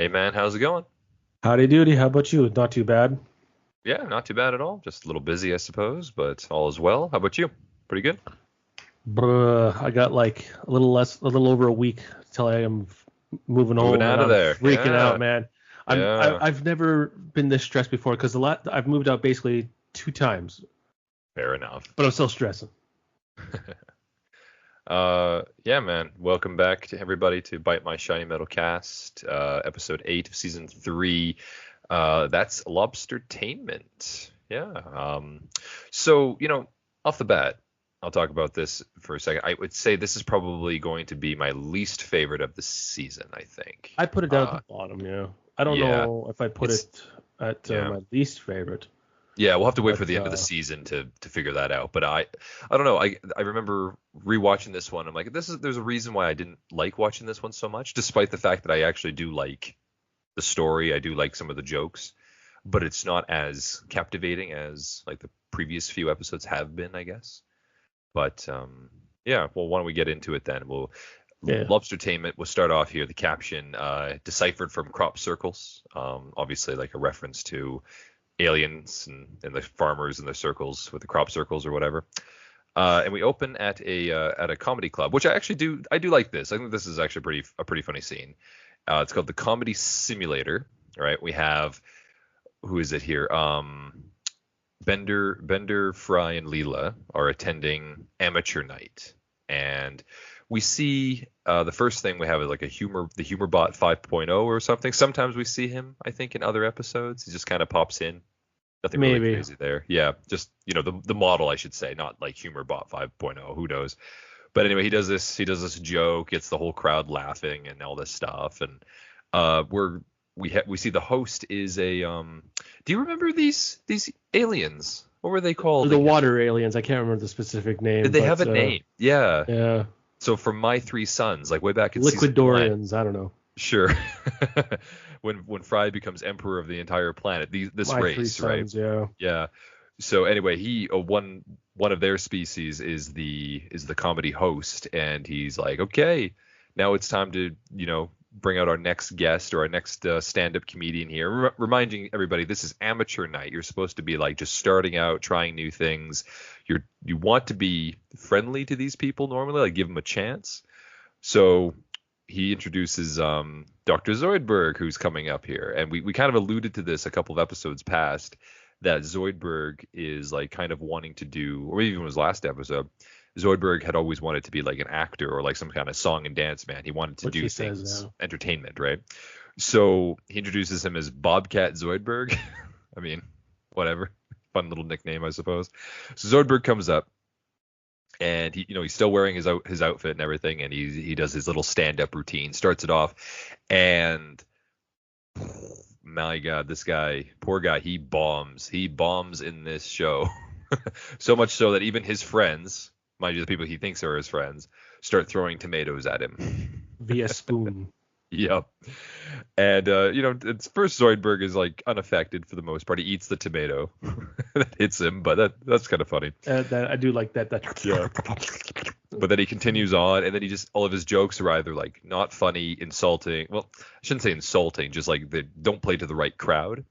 Hey man, how's it going? Howdy doody, how about you? Not too bad. Yeah, not too bad at all. Just a little busy, I suppose, but all is well. How about you? Pretty good? I got like a little over a week till I am moving Moving home, and out of I'm there. freaking out, Yeah, man. yeah. I've never been this stressed before because I've moved out basically two times, Fair enough. but I'm still stressing. Yeah, man. Welcome back to everybody to Bite My Shiny Metal Cast, episode 8 of season 3. That's Lobstertainment. Yeah. So, off the bat, I'll talk about this for a second. I would say this is probably going to be my least favorite of the season, I think. I put it down at the bottom, yeah. I don't Yeah, know if I put it's it at yeah. my least favorite, Yeah, we'll have to wait for but the end of the season to figure that out. But I don't know. I remember rewatching this one. I'm like, there's a reason why I didn't like watching this one so much, despite the fact that I actually do like the story. I do like some of the jokes, but it's not as captivating as like the previous few episodes have been, I guess. But yeah, well, why don't we get into it then? yeah, Lobstertainment. We'll start off here. The caption, deciphered from crop circles. Obviously, like a reference to aliens and the farmers in the circles with the crop circles or whatever. And we open at a comedy club, which I do like this. I think this is actually a pretty funny scene. It's called the Comedy Simulator. Right? We have who is it here? Bender, Fry, and Leela are attending amateur night, and we see the first thing we have is like the humor bot 5.0 or something. Sometimes we see him, I think, in other episodes. He just kind of pops in. Nothing really maybe. crazy there. Yeah, just the model, I should say, not like HumorBot 5.0. Who knows? But anyway, he does this joke, gets the whole crowd laughing and all this stuff, and we see the host is a Do you remember these aliens? What were they called The again? water aliens. I can't remember the specific Did name, they have but a name? Yeah. yeah, So from My Three Sons, like way back in season one. Liquidorians. I don't know. Sure. When Fry becomes emperor of the entire planet, this My three race, right? sons, yeah. Yeah. So anyway, one of their species is the comedy host, and he's like, okay, now it's time to bring out our next guest or our next stand-up comedian here. Reminding everybody, this is amateur night. You're supposed to be like just starting out, trying new things. You want to be friendly to these people normally, like give them a chance. So he introduces Dr. Zoidberg, who's coming up here. And we kind of alluded to this a couple of episodes past, that Zoidberg is like kind of wanting to do, or even his last episode, Zoidberg had always wanted to be like an actor or like some kind of song and dance man. He wanted to Which do he says things, now. entertainment, right? So he introduces him as Bobcat Zoidberg. I mean, whatever. Fun little nickname, I suppose. So Zoidberg comes up, and he's still wearing his outfit and everything, and he does his little stand-up routine, starts it off, and my God, this guy, poor guy, he bombs in this show. So much so that even his friends, mind you, the people he thinks are his friends, start throwing tomatoes at him. Via spoon. Yep. And it's first Zoidberg is like unaffected for the most part. He eats the tomato that hits him, but that's kind of funny. That I do like that. Yeah. But then he continues on, and then all of his jokes are either like not funny, insulting. Well, I shouldn't say insulting, just like they don't play to the right crowd,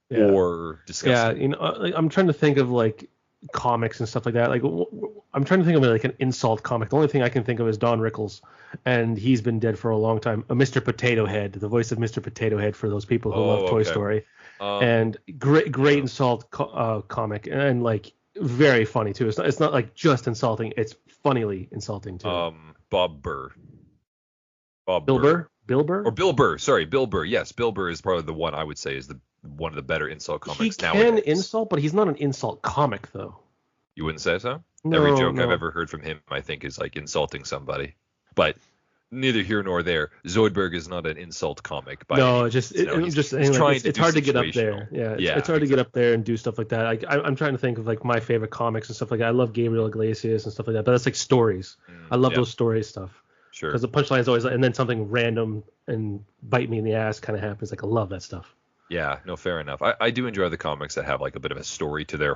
Yeah. or Yeah. disgusting. Like, I'm trying to think of like comics and stuff like that. Like I'm trying to think of like an insult comic. The only thing I can think of is Don Rickles, and he's been dead for a long time. Mr. Potato Head, the voice of Mr. Potato Head for those people who love Oh, Toy okay. Story, Um, and great yeah. insult comic, and like very funny too. It's not like just insulting. It's funnily insulting too. Bob Burr. Bob Bill Burr. Burr. Bill Burr. Or Bill Burr. Sorry, Bill Burr. Yes, Bill Burr is probably the one I would say is the one of the better insult He comics can nowadays. insult, but he's not an insult comic though. You wouldn't say so? Every No, joke I've no. ever heard from him, I think, is like insulting somebody. But neither here nor there. Zoidberg is not an insult comic by any No, means. I'm just He's saying like trying it's to it's do hard to get up situational. there. Yeah, Yeah, it's hard to get exactly. up there and do stuff like that. I'm trying to think of like my favorite comics and stuff like that. I love Gabriel Iglesias and stuff like that, but that's like stories. I love Yeah, those story stuff because sure. the punchline is always and then something random and bite me in the ass kind of happens. Like I love that stuff. Yeah, no, fair enough. I do enjoy the comics that have like a bit of a story Yeah, to their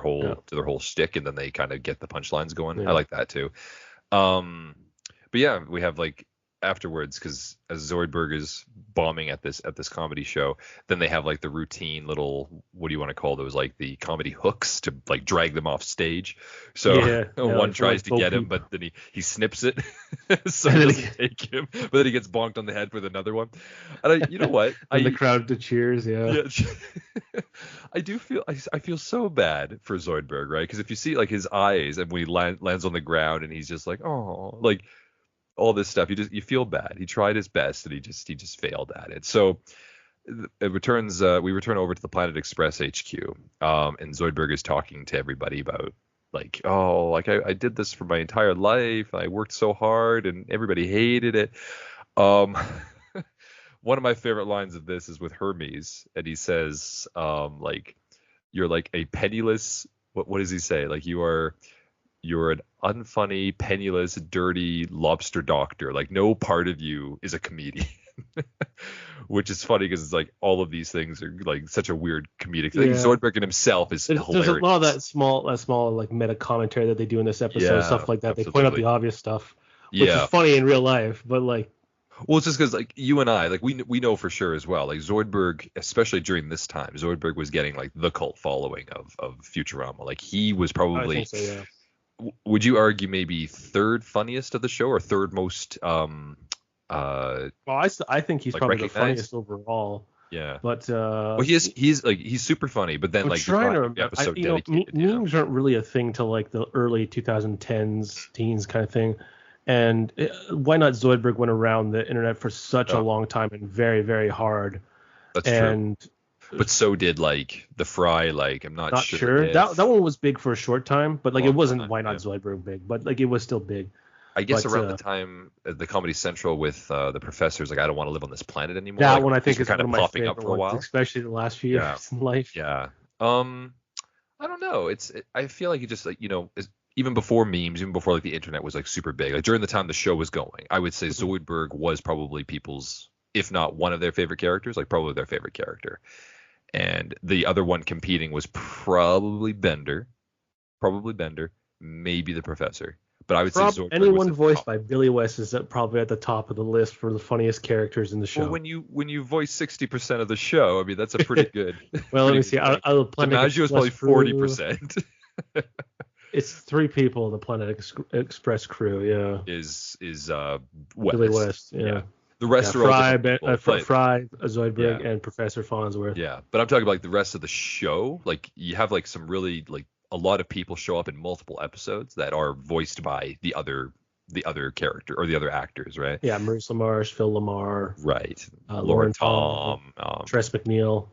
whole shtick, and then they kind of get the punchlines going. I yeah, like that too. Um, but yeah, we have like afterwards, because as Zoidberg is bombing at this comedy show, then they have like the routine little, what do you want to call those, like the comedy hooks to like drag them off stage. So one like, tries to get him, Bo but then he snips it, so it doesn't take him. But then he gets bonked on the head with another one. And you know what? And the crowd to cheers. Yeah. I do feel I feel so bad for Zoidberg, right? Because if you see like his eyes and when he lands on the ground and he's just like, oh, like all this stuff, you feel bad. He tried his best and he just failed at it. So we return over to the Planet Express HQ, and Zoidberg is talking to everybody about like, oh, like I did this for my entire life. I worked so hard and everybody hated it. One of my favorite lines of this is with Hermes, and he says, like, you're like a penniless. What does he say? Like you're an unfunny, penniless, dirty lobster doctor. Like no part of you is a comedian. Which is funny because it's like all of these things are like such a weird comedic thing. Zoidberg in himself is hilarious. There's a lot of that small like meta commentary that they do in this episode, stuff like that. Absolutely. They point out the obvious stuff, which is funny in real life, but like. Well, it's just because like you and I, like we know for sure as well. Like Zoidberg, especially during this time, Zoidberg was getting like the cult following of Futurama. Like he was probably. I think so, yeah. Would you argue maybe third funniest of the show or third most? Well, I think he's like probably the funniest overall. Yeah. But well, he's super funny, but then I'm like trying to remember, memes aren't really a thing till like the early 2010s, teens kind of thing. And Why Not Zoidberg went around the internet for such a long time and very, very hard. That's true. But so did like the Fry. Like I'm not sure. If... That one was big for a short time, but like it wasn't Why Not Zoidberg big, but like it was still big. I guess around the time the Comedy Central with the professors, like I don't want to live on this planet anymore. That like, one I think is kind of of my popping up for a while, especially the last few years in life. Yeah. I don't know. I feel like it just like even before memes, even before like the internet was like super big, like during the time the show was going, I would say Zoidberg was probably people's, if not one of their favorite characters, like probably their favorite character. And the other one competing was probably Bender, maybe the Professor. But I would say Zoidberg anyone voiced by Billy West is probably at the top of the list for the funniest characters in the show. Well, when you voice 60% of the show, I mean that's a pretty good. Well, let me see. DiMaggio is probably 40%. It's three people in the Planet Express crew. Yeah. Is West. Billy West. Yeah. The rest are all Fry, Zoidberg, and Professor Farnsworth. Yeah, but I'm talking about like the rest of the show. Like you have like some really like a lot of people show up in multiple episodes that are voiced by the other character or the other actors, right? Yeah, Maurice LaMarche, Phil LaMarr, right? Lauren Tom, Tress MacNeil,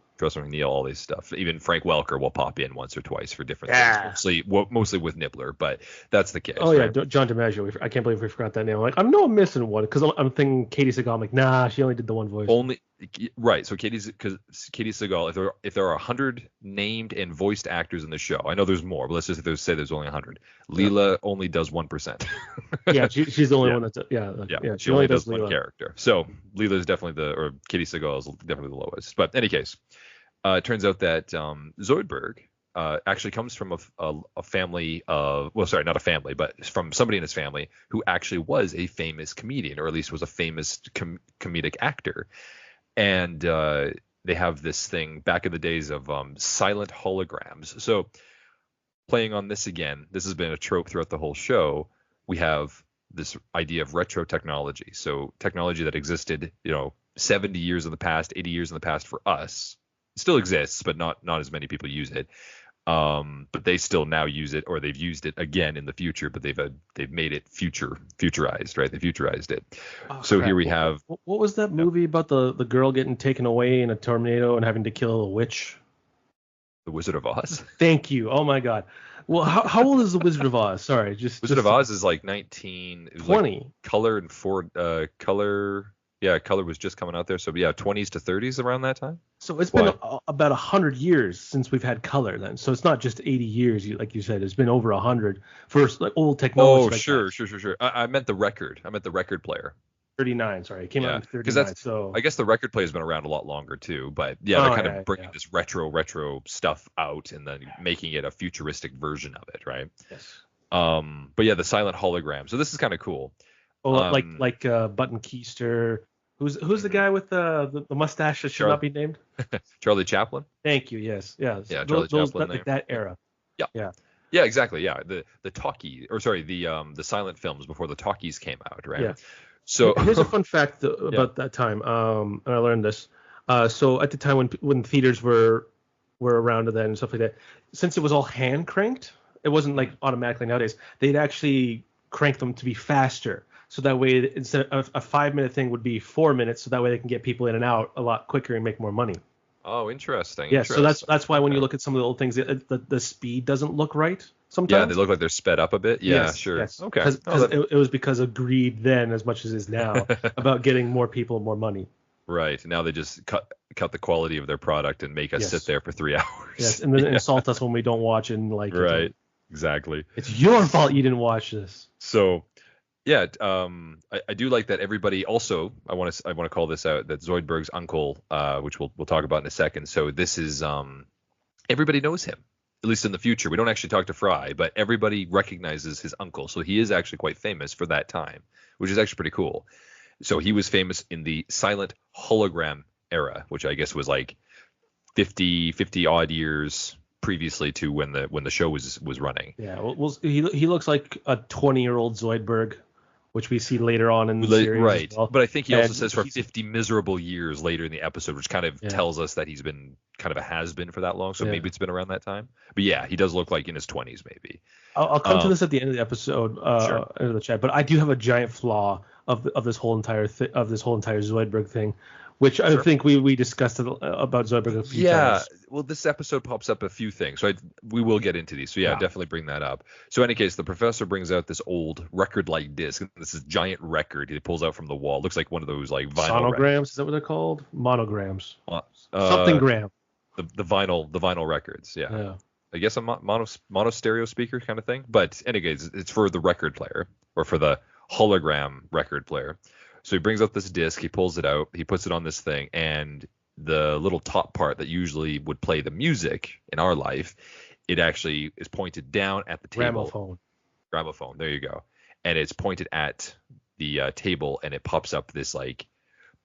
all this stuff. Even Frank Welker will pop in once or twice for different things. Mostly with Nibbler, but that's the case. Oh right? Yeah, John DiMaggio. I can't believe we forgot that name. Like I'm missing one because I'm thinking Katie Seagal. I'm like, nah, she only did the one voice. Right. So Katie Seagal. If there are 100 named and voiced actors in the show, I know there's more, but let's just say there's only 100. Leela only does 1%. Yeah, she's the only one that's she only does one character. So Leela is definitely Katie Seagal is definitely the lowest. But in any case. It turns out that Zoidberg actually comes from a family of, well, sorry, not a family, but from somebody in his family who actually was a famous comedian, or at least was a famous comedic actor. And they have this thing back in the days of silent holograms. So playing on this again, this has been a trope throughout the whole show. We have this idea of retro technology. So technology that existed, 70 years in the past, 80 years in the past for us. It still exists, but not as many people use it. But they still now use it, or they've used it again in the future. But they've made it futurized, right? They futurized it. Here we have. What was that movie about the girl getting taken away in a tornado and having to kill a witch? The Wizard of Oz. Thank you. Oh my God. Well, how old is the Wizard of Oz? Sorry, Wizard of Oz is like 1920. Like color and color. Yeah, color was just coming out there. So, 20s to 30s around that time. So it's been about 100 years since we've had color then. So it's not just 80 years, like you said. It's been over 100 for like old technology. Oh, like sure. I meant the record. I meant the record player. 39, sorry. It came out in 39. So I guess the record player has been around a lot longer too. But they're kind of bringing this retro stuff out and then making it a futuristic version of it, right? Yes. But the silent hologram. So this is kind of cool. Oh, Button Keister. Who's the guy with the mustache that should not be named? Charlie Chaplin. Thank you. Yes. Yeah, Charlie Chaplin. Like that era. Yeah. Yeah. Yeah, exactly. Yeah, the talkie, or sorry, the silent films before the talkies came out, right? Yeah. So here's a fun fact about that time. And I learned this. So at the time when theaters were around then and stuff like that, since it was all hand cranked, it wasn't like automatically nowadays. They'd actually crank them to be faster, so that way instead of a 5-minute thing would be 4 minutes, so that way they can get people in and out a lot quicker and make more money. Oh, interesting. Yeah, so that's why when you look at some of the old things, the speed doesn't look right sometimes. Yeah, they look like they're sped up a bit. Yeah, yes, sure. Yes. Okay. Because it was because of greed then, as much as it is now, about getting more people more money. Right. Now they just cut the quality of their product and make us sit there for 3 hours. Yes, and then insult us when we don't watch and like. Right. Exactly. It's your fault you didn't watch this. So, yeah, I do like that everybody also. I want to call this out, that Zoidberg's uncle, which we'll talk about in a second. So this is everybody knows him, at least in the future. We don't actually talk to Fry, but everybody recognizes his uncle. So he is actually quite famous for that time, which is actually pretty cool. So he was famous in the silent hologram era, which I guess was like 50 odd years previously to when the show was running. Yeah, well he looks like a 20-year-old Zoidberg, which we see later on in the series. Right. As well. But I think he also says for 50 miserable years later in the episode, which kind of tells us that he's been kind of a has-been for that long. So maybe it's been around that time. But yeah, he does look like in his 20s maybe. I'll come to this at the end of the episode, in the chat. But I do have a giant flaw of this whole entire Zoidberg thing, which I think we discussed about Zoidberg a few times. Yeah, well, this episode pops up a few things, so we will get into these. So yeah, definitely bring that up. So in any case, the professor brings out this old record-like disc. This is giant record he pulls out from the wall. Looks like one of those like vinyl sonograms. Records. Is that what they're called? Monograms. Something gram. The vinyl records. Yeah. I guess a mono stereo speaker kind of thing. But anyways, it's for the record player, or for the hologram record player. So he brings out this disc, he pulls it out, he puts it on this thing, and the little top part that usually would play the music in our life, it actually is pointed down at the table. Gramophone. There you go. And it's pointed at the table, and it pops up this like,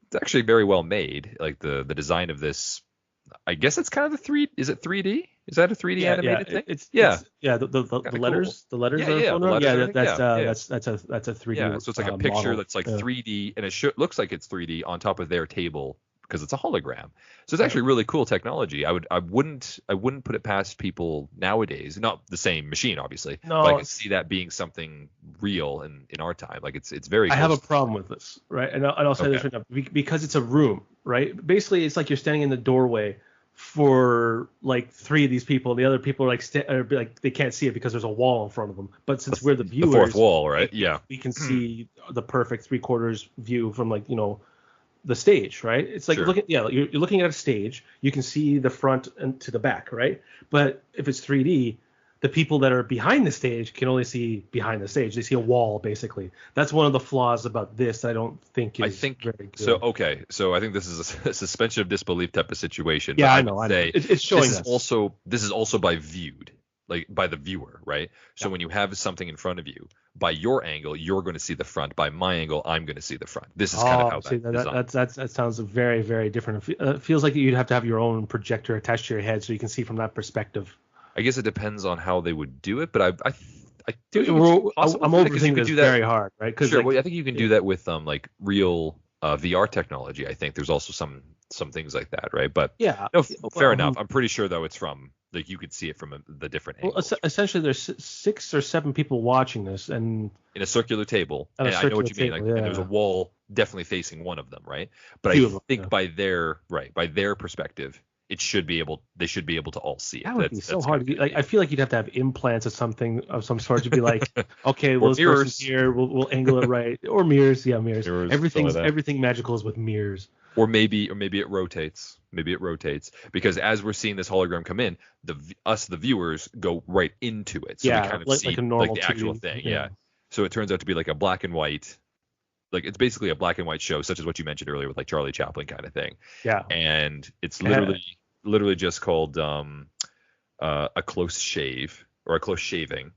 it's actually very well made. Like the design of this, I guess it's kind of is it 3D? Is that a 3D animated thing? It's the letters. Cool. The letters that's a 3D. Yeah, so it's like a picture model. That's like 3D, and it looks like it's 3D on top of their table because it's a hologram. So it's actually really cool technology. I wouldn't put it past people nowadays. Not the same machine, obviously. No, but I can see that being something real in our time. Like it's very. I have a problem with this, right? And I'll say this right now because it's a room, right? Basically, it's like you're standing in the doorway for like 3 of these people. The other people are like they can't see it because there's a wall in front of them. But since we're the viewers, the fourth wall, right? We can see the perfect 3/4 view from the stage, right? It's like you're looking at a stage. You can see the front and to the back, right? But if it's 3D, the people that are behind the stage can only see behind the stage. They see a wall, basically. That's one of the flaws about this. I don't think is very good. So okay. So I think this is a suspension of disbelief type of situation. Yeah, I know. It's showing this us. This is also by the viewer, right? So when you have something in front of you, by your angle, you're going to see the front. By my angle, I'm going to see the front. This is kind of how that sounds very, very different. It feels like you'd have to have your own projector attached to your head so you can see from that perspective. I guess it depends on how they would do it, but I'm overthinking this very hard, right? Sure, I think you can do that with like real VR technology. I think there's also some things like that, right? But fair enough. I'm pretty sure though it's from like you could see it from the different angles. Well, essentially there's 6 or 7 people watching this, and in a circular table, and I know what you mean. Like, and there's a wall definitely facing one of them, right? But I think by their perspective, they should be able to all see it. That would be so hard. I feel like you'd have to have implants of some sort to be like, okay, well, this person's here, we'll angle it right, or mirrors. Yeah, mirrors. Everything magical is with mirrors. Or maybe it rotates. Maybe it rotates because as we're seeing this hologram come in, the viewers go right into it, so we kind of see like the actual thing. Yeah. So it turns out to be like a black and white. Like it's basically a black and white show, such as what you mentioned earlier with like Charlie Chaplin kind of thing. Yeah. And it's literally just called a close shave or a close shaving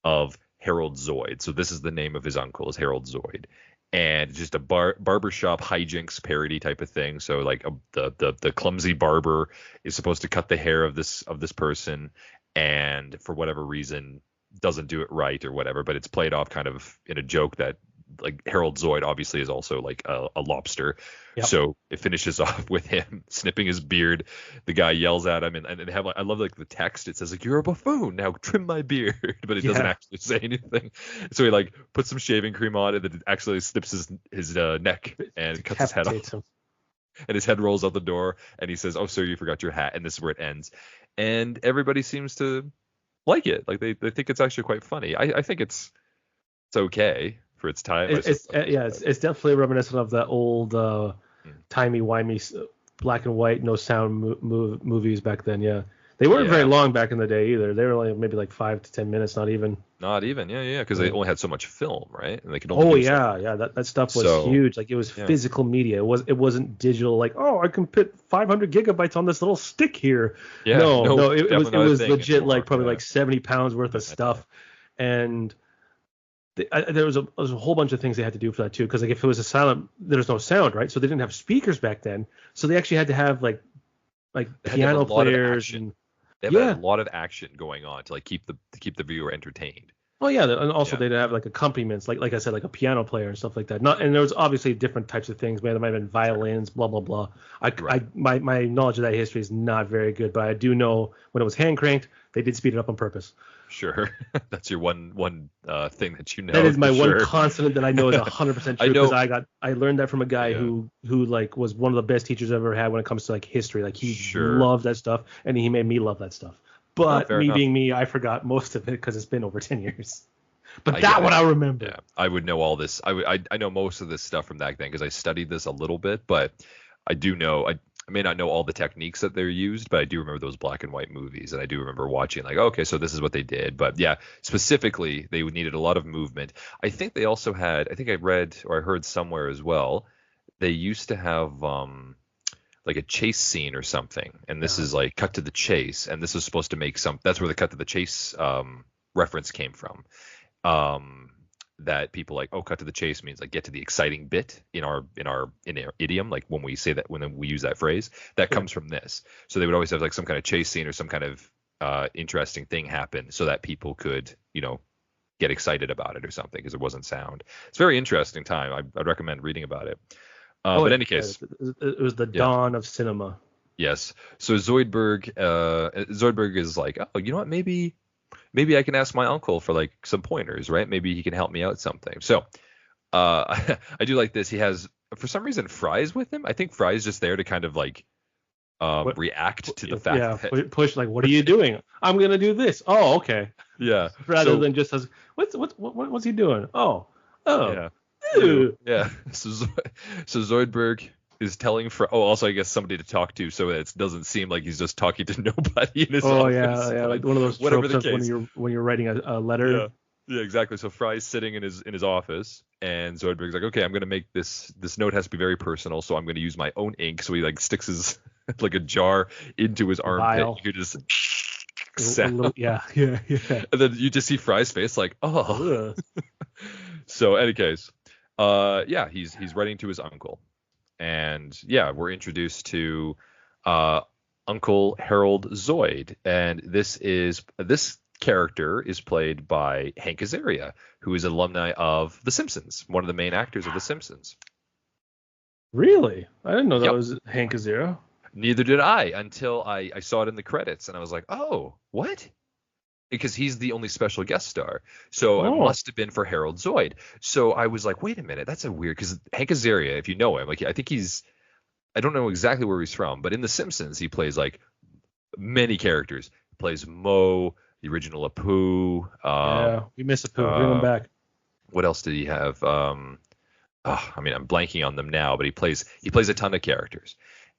of Harold Zoid. So this is the name of his uncle, is Harold Zoid. And just a barbershop hijinks parody type of thing. So like the clumsy barber is supposed to cut the hair of this person, and for whatever reason doesn't do it right or whatever. But it's played off kind of in a joke that like Harold Zoid obviously is also like a lobster. Yep. So it finishes off with him snipping his beard. The guy yells at him, and they have like, I love like the text. It says like, "You're a buffoon, now trim my beard," but it doesn't actually say anything. So he like puts some shaving cream on, and then it actually snips his neck and cuts his head off. Him. And his head rolls out the door, and he says, "Oh, sir, you forgot your hat." And this is where it ends. And everybody seems to like it. Like they think it's actually quite funny. I think it's okay for its time. It's definitely reminiscent of the old timey-wimey black and white, no sound movies back then. Yeah, they weren't very long back in the day either. They were only maybe like 5 to 10 minutes, not even. Yeah, because they only had so much film, right? And they could only. That stuff was huge. Like it was physical media. It wasn't digital. Like, oh, I can put 500 gigabytes on this little stick here. Yeah, no, it was legit. Like probably like 70 pounds worth of stuff, and. There was a whole bunch of things they had to do for that too, because like if it was a silent, there's no sound, right? So they didn't have speakers back then, so they actually had to have like piano players and they have a lot of action going on to like keep the viewer entertained. Oh yeah, and also they'd have like accompaniments, like I said, like a piano player and stuff like that. And there was obviously different types of things. There might have been violins, blah blah blah. My knowledge of that history is not very good, but I do know when it was hand cranked, they did speed it up on purpose. Sure, that's your one thing that you know. That is my one consonant that I know is 100% true, because I learned that from a guy who like was one of the best teachers I've ever had when it comes to like history. Like he loved that stuff, and he made me love that stuff. But being me, I forgot most of it because it's been over 10 years. But that one I remember. Yeah, I would know all this. I know most of this stuff from back then because I studied this a little bit, but I do know I may not know all the techniques that they're used, but I do remember those black and white movies, and I do remember watching like, okay, so this is what they did. But yeah, specifically, they needed a lot of movement. I think they also had, I think I read or I heard somewhere as well, they used to have like a chase scene or something, and this is like cut to the chase, and this is supposed to make that's where the cut to the chase reference came from. That people like, oh, cut to the chase means like get to the exciting bit in our idiom, like when we say that, when we use that phrase, that comes from this. So they would always have like some kind of chase scene or some kind of interesting thing happen so that people could, get excited about it or something, because it wasn't sound. It's a very interesting time. I'd recommend reading about it. But in any case, it was the dawn of cinema. Yes. So Zoidberg is like, oh, you know what? Maybe I can ask my uncle for like some pointers, right? Maybe he can help me out something. So I do like this. He has, for some reason, Fry's with him. I think Fry's just there to kind of like react to the fact that push like, what are you doing? I'm gonna do this. Oh, okay. Yeah. Rather than just as what's he doing? Oh. Yeah. Yeah. So Zoidberg is telling also I guess somebody to talk to, so it doesn't seem like he's just talking to nobody in his office. Yeah, like one of those tropes of when you're writing a letter. Yeah, exactly. So Fry's sitting in his office, and Zoidberg's like, okay, I'm gonna make this note has to be very personal, so I'm gonna use my own ink. So he like sticks his like a jar into his armpit. You could just sound. Yeah. And then you just see Fry's face like, oh. So in any case, he's writing to his uncle. And we're introduced to Uncle Harold Zoid, and this character is played by Hank Azaria, who is an alumni of The Simpsons, one of the main actors of The Simpsons. Really? I didn't know that was Hank Azaria. Neither did I until I saw it in the credits, and I was like, oh, what? Because he's the only special guest star. So it must have been for Harold Zoid. So I was like, wait a minute, that's a weird, because Hank Azaria, if you know him, like I think I don't know exactly where he's from, but in The Simpsons, he plays like many characters. He plays Moe, the original Apu. We miss Apu. Bring him back. What else did he have? I'm blanking on them now, but he plays a ton of characters.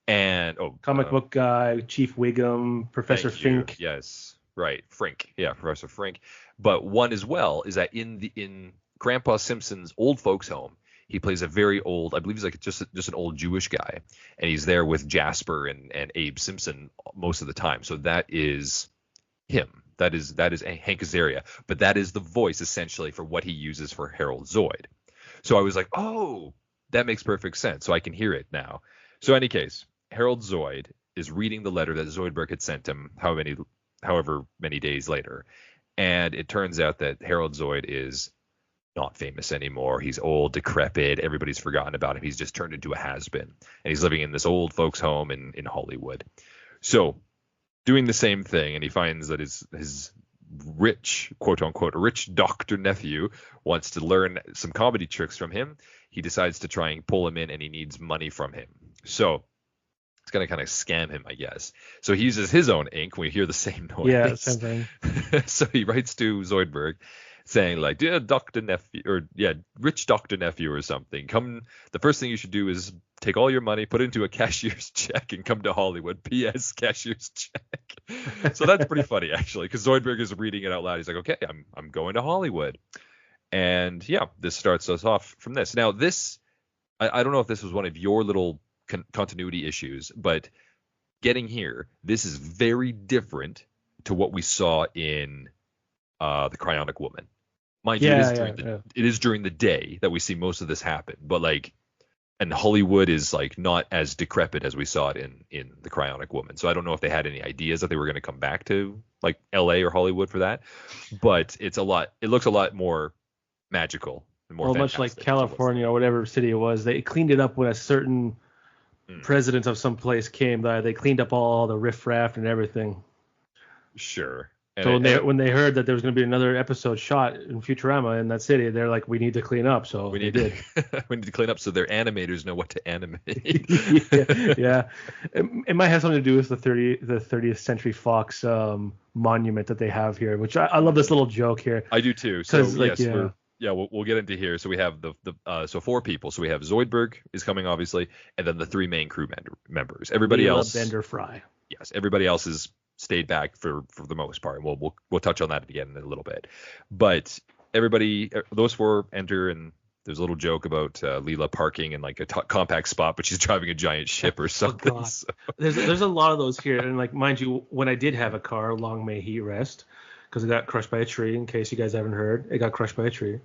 And comic book guy, Chief Wiggum, Professor Fink. Yes. Right, Frink. Yeah, Professor Frink. But one as well is that in Grandpa Simpson's old folks' home, he plays a very old, I believe he's like just an old Jewish guy, and he's there with Jasper and Abe Simpson most of the time. So that is him. that is Hank Azaria, but that is the voice essentially for what he uses for Harold Zoid. So I was like, oh, that makes perfect sense. So I can hear it now. So in any case, Harold Zoid is reading the letter that Zoidberg had sent him however many days later. And it turns out that Harold Zoid is not famous anymore. He's old, decrepit. Everybody's forgotten about him. He's just turned into a has-been. And he's living in this old folks' home in Hollywood. So doing the same thing, and he finds that his rich, quote unquote, rich doctor nephew wants to learn some comedy tricks from him. He decides to try and pull him in, and he needs money from him. So it's going to kind of scam him, I guess. So he uses his own ink. We hear the same noise. Yeah, same thing. So he writes to Zoidberg saying like, dear Dr. Nephew, or yeah, rich Dr. Nephew or something. Come, the first thing you should do is take all your money, put it into a cashier's check, and come to Hollywood. P.S. Cashier's check. So that's pretty funny, actually, because Zoidberg is reading it out loud. He's like, okay, I'm going to Hollywood. And yeah, this starts us off from this. Now, this, I don't know if this was one of your little continuity issues, but getting here, this is very different to what we saw in the Cryonic Woman. Mind you, it is during the day that we see most of this happen, but like, and Hollywood is like not as decrepit as we saw it in the Cryonic Woman. So I don't know if they had any ideas that they were going to come back to like LA or Hollywood for that, but it looks a lot more magical and more much like California or whatever city it was. They cleaned it up when a certain president of some place came. They cleaned up all the riffraff and everything. Sure. And so when they heard that there was going to be another episode shot in Futurama in that city, they're like, we need to clean up. So we need to clean up so their animators know what to animate. yeah. It might have something to do with the 30th Century Fox monument that they have here, which I love this little joke here. I do too. So we'll get into here. So we have so 4 people. So we have Zoidberg is coming, obviously, and then the 3 main crew members. Everybody else, Bender, Fry. Yes, everybody else is stayed back for the most part. And we'll touch on that again in a little bit. But those 4 enter, and there's a little joke about Leela parking in like a compact spot, but she's driving a giant ship or something. Oh, so. There's a lot of those here, and like, mind you, when I did have a car, long may he rest, because it got crushed by a tree. In case you guys haven't heard, it got crushed by a tree.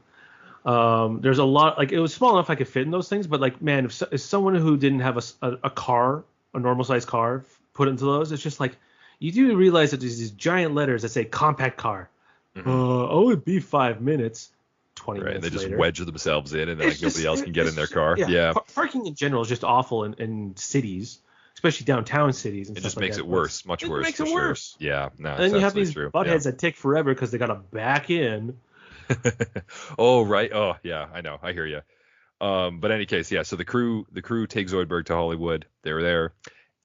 There's a lot, like, it was small enough I could fit in those things, but like, man, if someone who didn't have a car, a normal sized car, put into those, it's just like, you do realize that there's these giant letters that say compact car. It would be 5 minutes. 20 minutes later. They just later, wedge themselves in, and then like nobody else can get in their car. Yeah. Parking in general is just awful in cities, especially downtown cities. And it stuff just like makes that. it worse, much worse. It makes it worse. Sure. Yeah. No. And then you have these buttheads that take forever because they got to back in. Oh right. Oh yeah. I know. I hear you. But in any case, yeah. So the crew takes Zoidberg to Hollywood. They're there.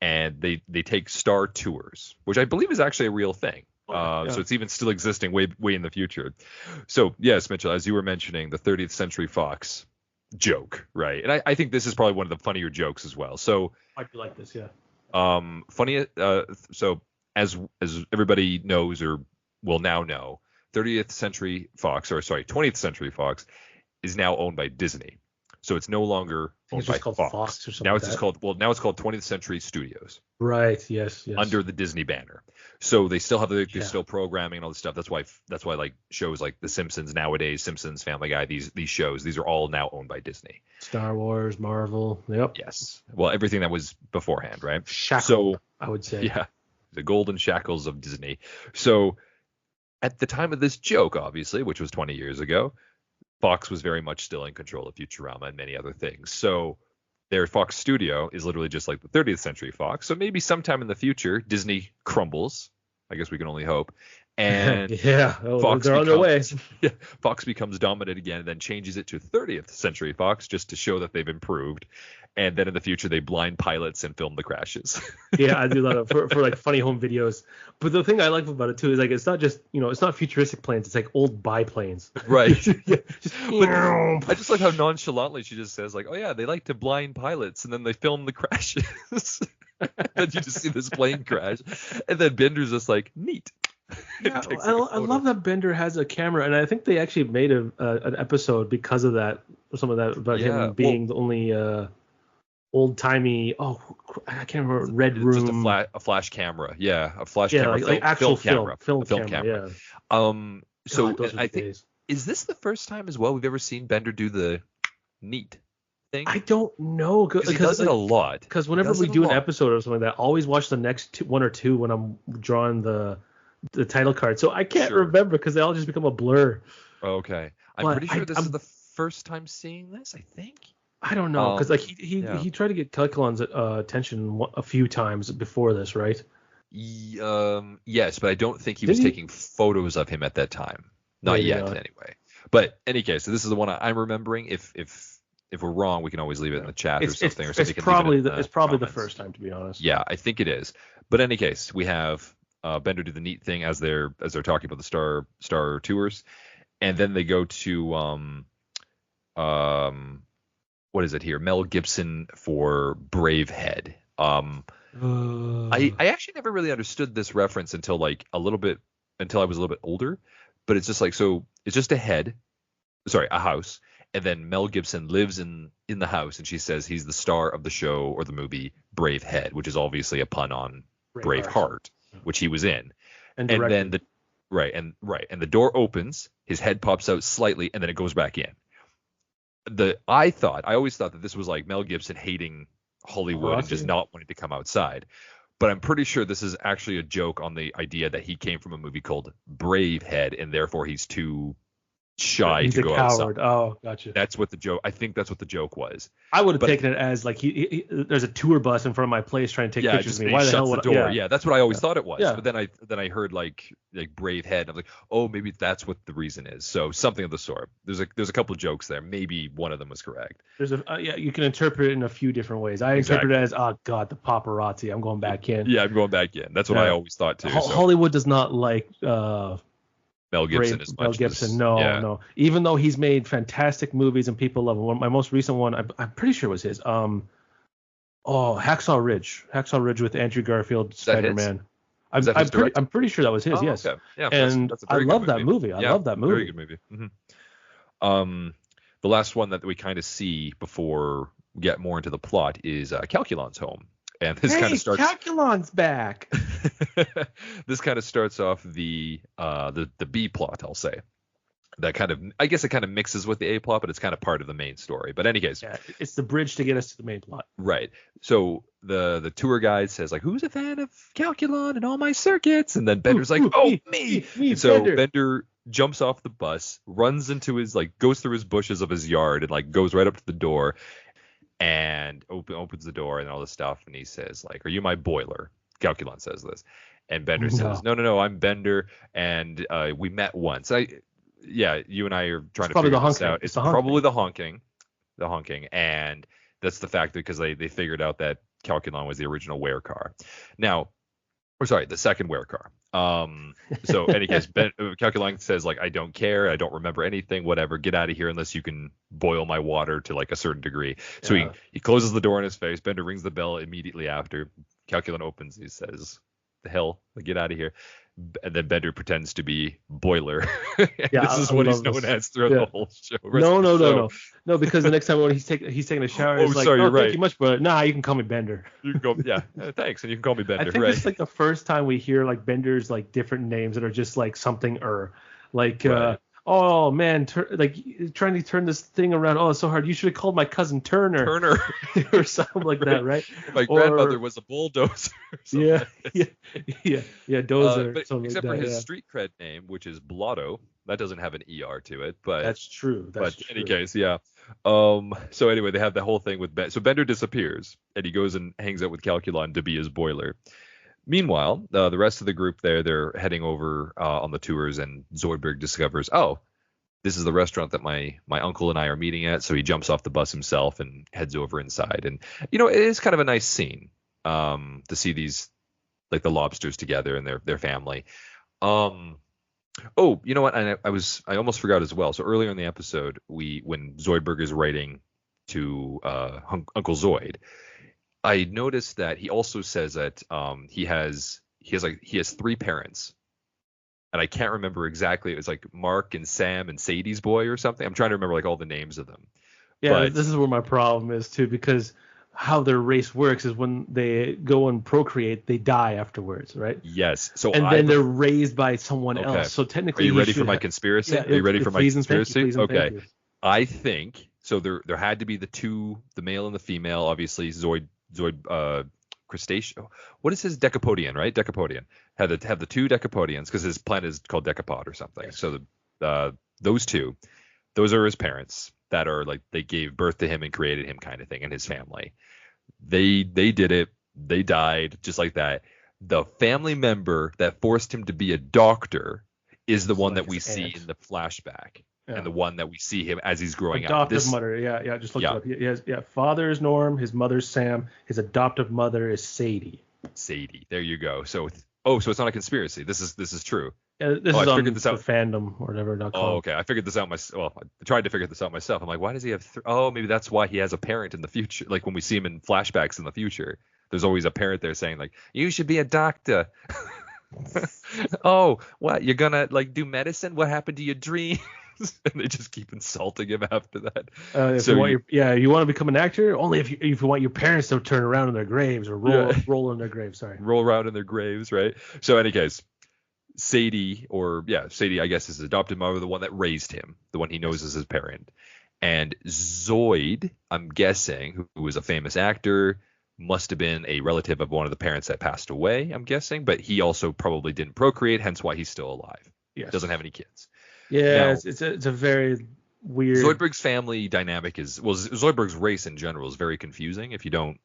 And they take star tours, which I believe is actually a real thing. So it's even still existing way in the future. So yes, Mitchell, as you were mentioning, the 30th Century Fox joke, right? And I think this is probably one of the funnier jokes as well. So might be like this, yeah. Funny. So as everybody knows or will now know, 20th Century Fox is now owned by Disney. So it's no longer owned by Fox. Or something now it's called 20th Century Studios. Right. Yes. Under the Disney banner. So they still have they're still programming and all this stuff. That's why like shows like The Simpsons nowadays, Simpsons, Family Guy, these shows, these are all now owned by Disney. Star Wars, Marvel. Yep. Yes. Well, everything that was beforehand, right? Shackled, I would say. Yeah. The golden shackles of Disney. So at the time of this joke, obviously, which was 20 years ago, Fox was very much still in control of Futurama and many other things. So their Fox studio is literally just like the 30th Century Fox. So maybe sometime in the future, Disney crumbles. I guess we can only hope. And Fox they're on their way. Fox becomes dominant again and then changes it to 30th Century Fox just to show that they've improved. And then in the future, they blind pilots and film the crashes. Yeah, I do love it for like funny home videos. But the thing I like about it too is like it's not just it's not futuristic planes. It's like old biplanes. Right. But I just like how nonchalantly she just says like, oh yeah, they like to blind pilots and then they film the crashes. Then you just see this plane crash, and then Bender's just like neat. Yeah, I love that Bender has a camera, and I think they actually made an episode because of that, some of that about him being the only old timey. Oh, I can't remember. Red It's just room. a flash camera. Yeah, a flash Yeah, camera, like actual film camera, film a film camera. camera. Yeah. So God, those were I the think, days. is this the first time as well we've ever seen Bender do the neat thing? I don't know Because he does it a lot. because He whenever does we it a do an lot. episode or something like that, I always watch the next one or two when I'm drawing the title card. So I can't Sure. remember because they all just become a blur. Okay. I'm But pretty sure this is the first time seeing this, I think. I don't know because like Yeah. he tried to get Calculon's attention a few times before this, right? Yes, but I don't think he Did was he? taking photos of him at that time. Not Maybe yet, not. anyway. But any case, so this is the one I'm remembering. If we're wrong, we can always leave it in the chat or something, or somebody can leave it in it's probably the comments. first time, to be honest. Yeah, I think it is. But in any case, we have Bender do the neat thing as they're talking about the Star Tours, and then they go to what is it here? Mel Gibson for Bravehead. I actually never really understood this reference until like a little bit until I was a little bit older. But it's just like, so it's just a house, and then Mel Gibson lives in the house, and she says he's the star of the show or the movie Bravehead, which is obviously a pun on Braveheart, which he was in. And then the door opens, his head pops out slightly, and then it goes back in. I always thought that this was like Mel Gibson hating Hollywood and just not wanting to come outside. But I'm pretty sure this is actually a joke on the idea that he came from a movie called Bravehead, and therefore he's too shy to go outside. Oh, gotcha. That's what the joke. I think that's what the joke was. I would have taken it as like there's a tour bus in front of my place trying to take pictures of me. Why the hell would the door? Yeah, that's what I always thought it was. Yeah. But then I heard like Bravehead. I'm like, oh, maybe that's what the reason is. So something of the sort. There's a couple of jokes there. Maybe one of them was correct. There's you can interpret it in a few different ways. I interpret it as, oh God, the paparazzi. I'm going back in. Yeah, I'm going back in. That's what I always thought too. Hollywood does not like Mel Gibson as much. Mel Gibson, no. Even though he's made fantastic movies and people love him. My most recent one, I'm pretty sure was his. Hacksaw Ridge with Andrew Garfield, Spider-Man. I'm pretty sure that was his. Yes. Okay. Yeah. And I love that movie. I love that movie. Very good movie. Mm-hmm. The last one that we kind of see before we get more into the plot is Calculon's home. And this kind of starts. Calculon's back. This kind of starts off the B plot, I'll say. That kind of, I guess it kind of mixes with the A plot, but it's kind of part of the main story. But in any case, it's the bridge to get us to the main plot. Right. So the tour guide says like, who's a fan of Calculon and all my circuits? And then Bender's me. So Bender jumps off the bus, runs into goes through his bushes of his yard and goes right up to the door. And opens the door and all this stuff, and he says, like, are you my boiler? Calculon says this. And Bender says, no, I'm Bender, and we met once. You and I are trying to figure this out. It's probably the honking, and that's the fact that because they figured out that Calculon was the original werecar. Now, the second werecar. So in any case, Calculon says I don't care, I don't remember anything, whatever, get out of here unless you can boil my water to a certain degree. So he closes the door in his face. Bender rings the bell immediately after. Calculon opens. He says, the hell, get out of here. And then Bender pretends to be Boiler. This is what he's known as throughout the whole show. No, because the next time when he's taking a shower, he's like, sorry, thank you much, but nah, you can call me Bender. You can go, thanks, and you can call me Bender. I think it's the first time we hear Bender's different names that are just something oh man, trying to turn this thing around. Oh, it's so hard. You should have called my cousin Turner, or something like that, right? My grandmother was a bulldozer. Yeah, dozer. But except for his street cred name, which is Blotto, that doesn't have an ER to it. But that's true. In any case, yeah. So anyway, they have the whole thing with So Bender disappears, and he goes and hangs out with Calculon to be his boiler. Meanwhile, the rest of the group they're heading over on the tours, and Zoidberg discovers, this is the restaurant that my uncle and I are meeting at. So he jumps off the bus himself and heads over inside. And, it is kind of a nice scene to see these, the lobsters together and their family. Oh, you know what? I almost forgot as well. So earlier in the episode, when Zoidberg is writing to Uncle Zoid, I noticed that he also says that he has three parents, and I can't remember exactly. It was Mark and Sam and Sadie's boy or something. I'm trying to remember all the names of them. Yeah, but this is where my problem is too, because how their race works is when they go and procreate, they die afterwards, right? Yes. So And then they're raised by someone okay. else. So Are technically, you he ready for should my conspiracy? yeah. Are you ready for my Please and thank you. conspiracy? Please and thank Okay. you. I think so. There had to be the male and the female. Obviously, Crustacea. What is his Decapodian, right? Decapodian had to have the two Decapodians because his planet is called Decapod or something. Yes. So those two, those are his parents that are like they gave birth to him and created him kind of thing, and his family. They did it. They died just like that. The family member that forced him to be a doctor is the So one like that we his see aunt. in the flashback, Yeah. and the one that we see him as he's growing up. Adoptive This, mother. Yeah. Just looked yeah, it up. He has father is Norm. His mother's Sam. His adoptive mother is Sadie. Sadie. There you go. So so it's not a conspiracy. This is true. Yeah, this I is on figured the this out. fandom or Oh, whatever.com. okay. I figured this out myself. Well, I tried to figure this out myself. I'm like, why does he have? Oh, maybe that's why he has a parent in the future. Like when we see him in flashbacks in the future, there's always a parent there saying like, you should be a doctor. Oh, what? You're gonna like do medicine? What happened to your dreams? And they just keep insulting him after that. If So you want you want to become an actor, only if you want your parents to turn around in their graves or roll in their graves. Sorry. roll around in their graves, right? So, in any case, Sadie, I guess, is his adopted mother, the one that raised him, the one he knows as his parent. And Zoid, I'm guessing, who was a famous actor, must have been a relative of one of the parents that passed away, I'm guessing, but he also probably didn't procreate, hence why he's still alive. Yes. Doesn't have any kids. Yeah, Now, it's a very weird. Zoidberg's family dynamic Zoidberg's race in general is very confusing if you don't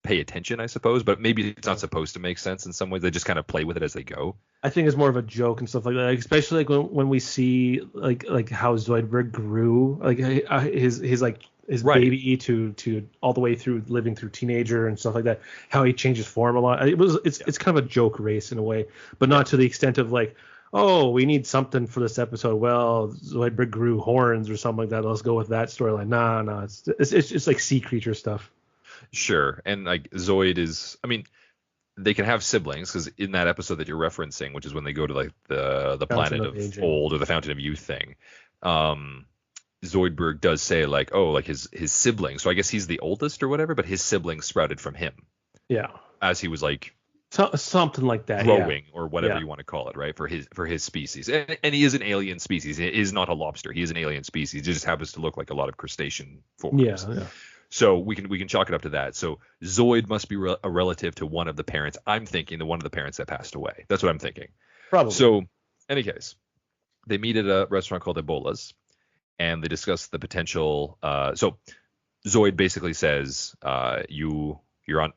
pay attention, I suppose, but maybe it's not supposed to make sense in some ways. They just kind of play with it as they go. I think it's more of a joke and stuff like that, like, especially like when we see like how Zoidberg grew, like his Right. baby to all the way through living through teenager and stuff like that. How he changes form a lot. It's kind of a joke race in a way, but not to the extent of like, oh, we need something for this episode. Well, Zoidberg grew horns or something like that. Let's go with that storyline. Nah, it's just like sea creature stuff. Sure. And like Zoid is, I mean, they can have siblings because in that episode that you're referencing, which is when they go to like the planet of old or the Fountain of Youth thing, Zoidberg does say like, oh, like his siblings. So I guess he's the oldest or whatever, but his siblings sprouted from him. Yeah. As he was like something like that, growing or whatever you want to call it, right? For his species, and he is an alien species. He is not a lobster. He is an alien species. He just happens to look like a lot of crustacean forms. Yeah. So we can chalk it up to that. So Zoid must be a relative to one of the parents. I'm thinking the one of the parents that passed away. That's what I'm thinking. Probably. So, any case, they meet at a restaurant called Ebola's, and they discuss the potential. So Zoid basically says, you're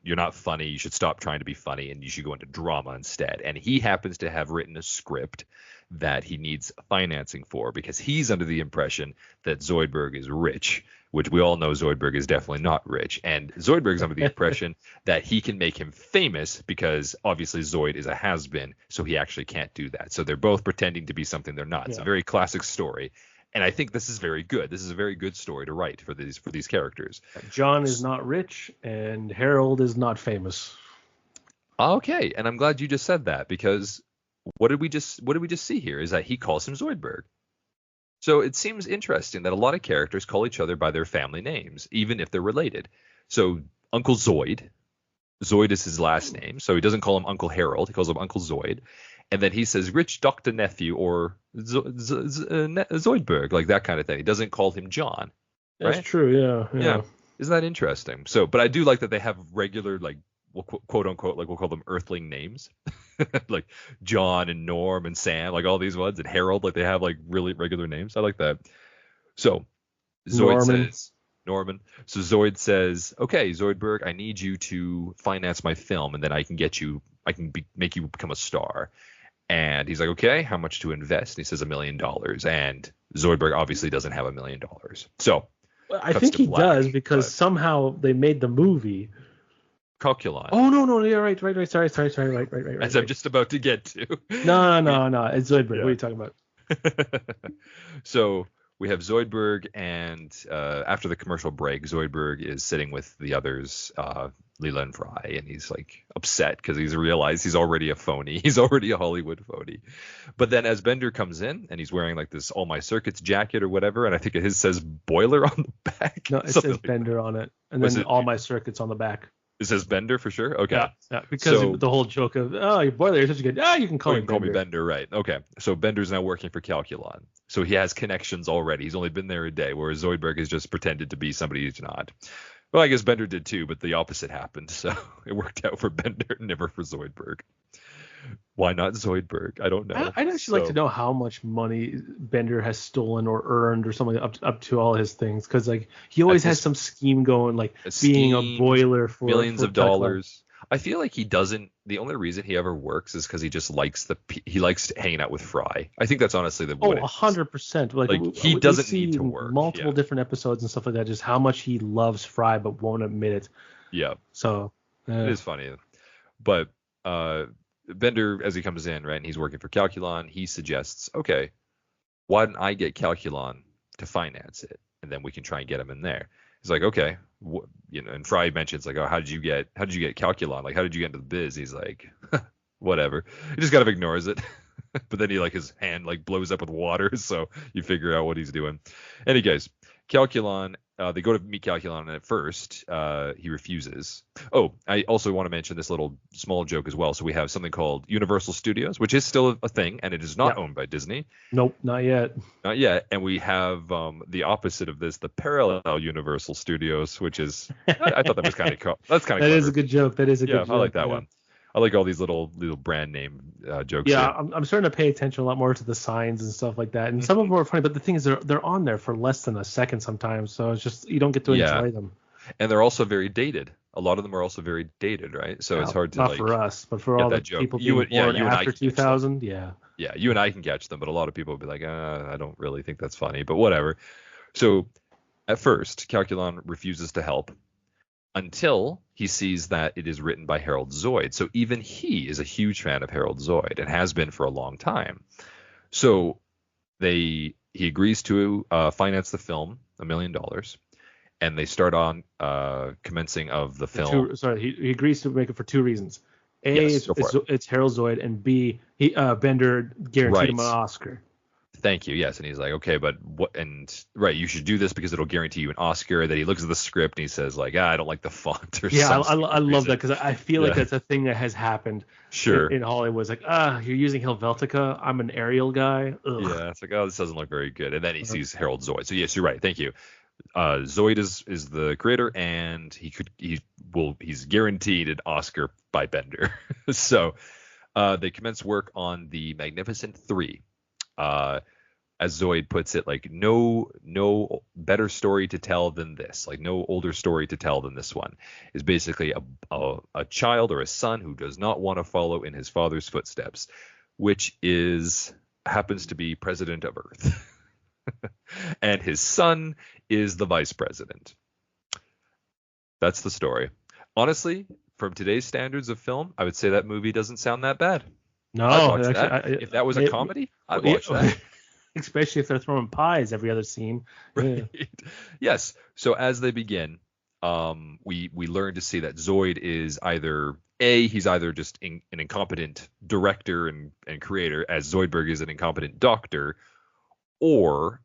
not funny. You should stop trying to be funny, and you should go into drama instead. And he happens to have written a script that he needs financing for because he's under the impression that Zoidberg is rich, which we all know Zoidberg is definitely not rich. And Zoidberg's under the impression that he can make him famous because obviously Zoid is a has-been, so he actually can't do that. So they're both pretending to be something they're not. It's a very classic story. And I think this is very good. This is a very good story to write for these characters. John is not rich and Harold is not famous. Okay, and I'm glad you just said that because what did we just see here is that he calls him Zoidberg. So it seems interesting that a lot of characters call each other by their family names, even if they're related. So Uncle Zoid is his last name, so he doesn't call him Uncle Harold. He calls him Uncle Zoid. And then he says rich Dr. Nephew or Zoidberg, like that kind of thing. He doesn't call him John. Right? That's true, yeah. Isn't that interesting? So, but I do like that they have regular, like, quote unquote, like we'll call them earthling names. Like John and Norm and Sam, like all these ones, and Harold, like they have like really regular names. I like that. So Zoid says, Norman. So Zoid says, okay, Zoidberg, I need you to finance my film, and then I can make you become a star. And he's like, okay, how much to invest? And he says $1 million. And Zoidberg obviously doesn't have $1 million. So I think he does because somehow they made the movie. Calculon. Oh no, yeah, right. Sorry, right. As I'm just about to get to. No, it's Zoidberg. Yeah. What are you talking about? So we have Zoidberg, and after the commercial break, Zoidberg is sitting with the others, Leland Fry, and he's like upset because he's realized he's already a phony. He's already a Hollywood phony. But then as Bender comes in and he's wearing like this All My Circuits jacket or whatever, and I think his says Boiler on the back. No, it says Bender on it, and then All My Circuits on the back. It says Bender for sure. Okay. Yeah, because the whole joke of your Boiler, you're such a good. You can call me Bender. Call me Bender, right? Okay. So Bender's now working for Calculon, so he has connections already. He's only been there a day, whereas Zoidberg has just pretended to be somebody he's not. Well, I guess Bender did too, but the opposite happened. So it worked out for Bender, never for Zoidberg. Why not Zoidberg? I don't know. I'd actually like to know how much money Bender has stolen or earned or something up to all his things, because like he always has some scheme going, like being a boiler for millions of dollars. I feel like he doesn't. The only reason he ever works is because he just likes hanging out with Fry. I think that's honestly the. 100%. Like he doesn't need to work. Multiple different episodes and stuff like that. Just how much he loves Fry but won't admit it. Yeah. So it is funny, but Bender, as he comes in, right, and he's working for Calculon, he suggests, okay, why don't I get Calculon to finance it, and then we can try and get him in there. He's like, okay, and Fry mentions like, oh, how did you get Calculon? Like, how did you get into the biz? He's like, whatever. He just kind of ignores it. But then he his hand blows up with water, so you figure out what he's doing. Anyways, Calculon, they go to meet Calculon, and at first he refuses. Oh, I also want to mention this little small joke as well. So we have something called Universal Studios, which is still a thing, and it is not owned by Disney. Nope, not yet. Not yet. And we have the opposite of this, the parallel Universal Studios, which is I thought that was kind of cool. That's kind of that is a good joke. That is a good joke. Yeah, I like that one. I like all these little brand name jokes. Yeah, I'm starting to pay attention a lot more to the signs and stuff like that. And some of them are funny, but the thing is they're on there for less than a second sometimes. So it's just you don't get to enjoy them. And they're also very dated. A lot of them are also very dated, right? So it's hard to not for us, but for all the people being born after 2000, yeah. Yeah, you and I can catch them, but a lot of people will be like, I don't really think that's funny, but whatever. So at first, Calculon refuses to help, until he sees that it is written by Harold Zoid. So even he is a huge fan of Harold Zoid and has been for a long time. So he agrees to finance the film $1 million, and they start on commencing of the film. He agrees to make it for two reasons. A, it's Harold Zoid, and B, Bender guaranteed him an Oscar. Thank you. Yes. And he's like, okay, but what? And right, you should do this because it'll guarantee you an Oscar. That he looks at the script and he says like, I don't like the font or something. I love that because I feel like that's a thing that has happened. Sure. In Hollywood, it's like, you're using Helvetica. I'm an Arial guy. Ugh. Yeah. It's like, this doesn't look very good. And then he sees Harold Zoid. So yes, you're right. Thank you. Zoid is the creator, and he's guaranteed an Oscar by Bender. So they commence work on the Magnificent Three. As Zoid puts it, like no better story to tell than this, like no older story to tell than this one, is basically a child or a son who does not want to follow in his father's footsteps, which happens to be president of Earth. And his son is the vice president. That's the story. Honestly, from today's standards of film, I would say that movie doesn't sound that bad. No, I'd watch that. If that was a comedy, I'd watch that. Especially if they're throwing pies every other scene. Right. Yes. So as they begin, we learn to see that Zoid is he's either just an incompetent director and creator, as Zoidberg is an incompetent doctor, or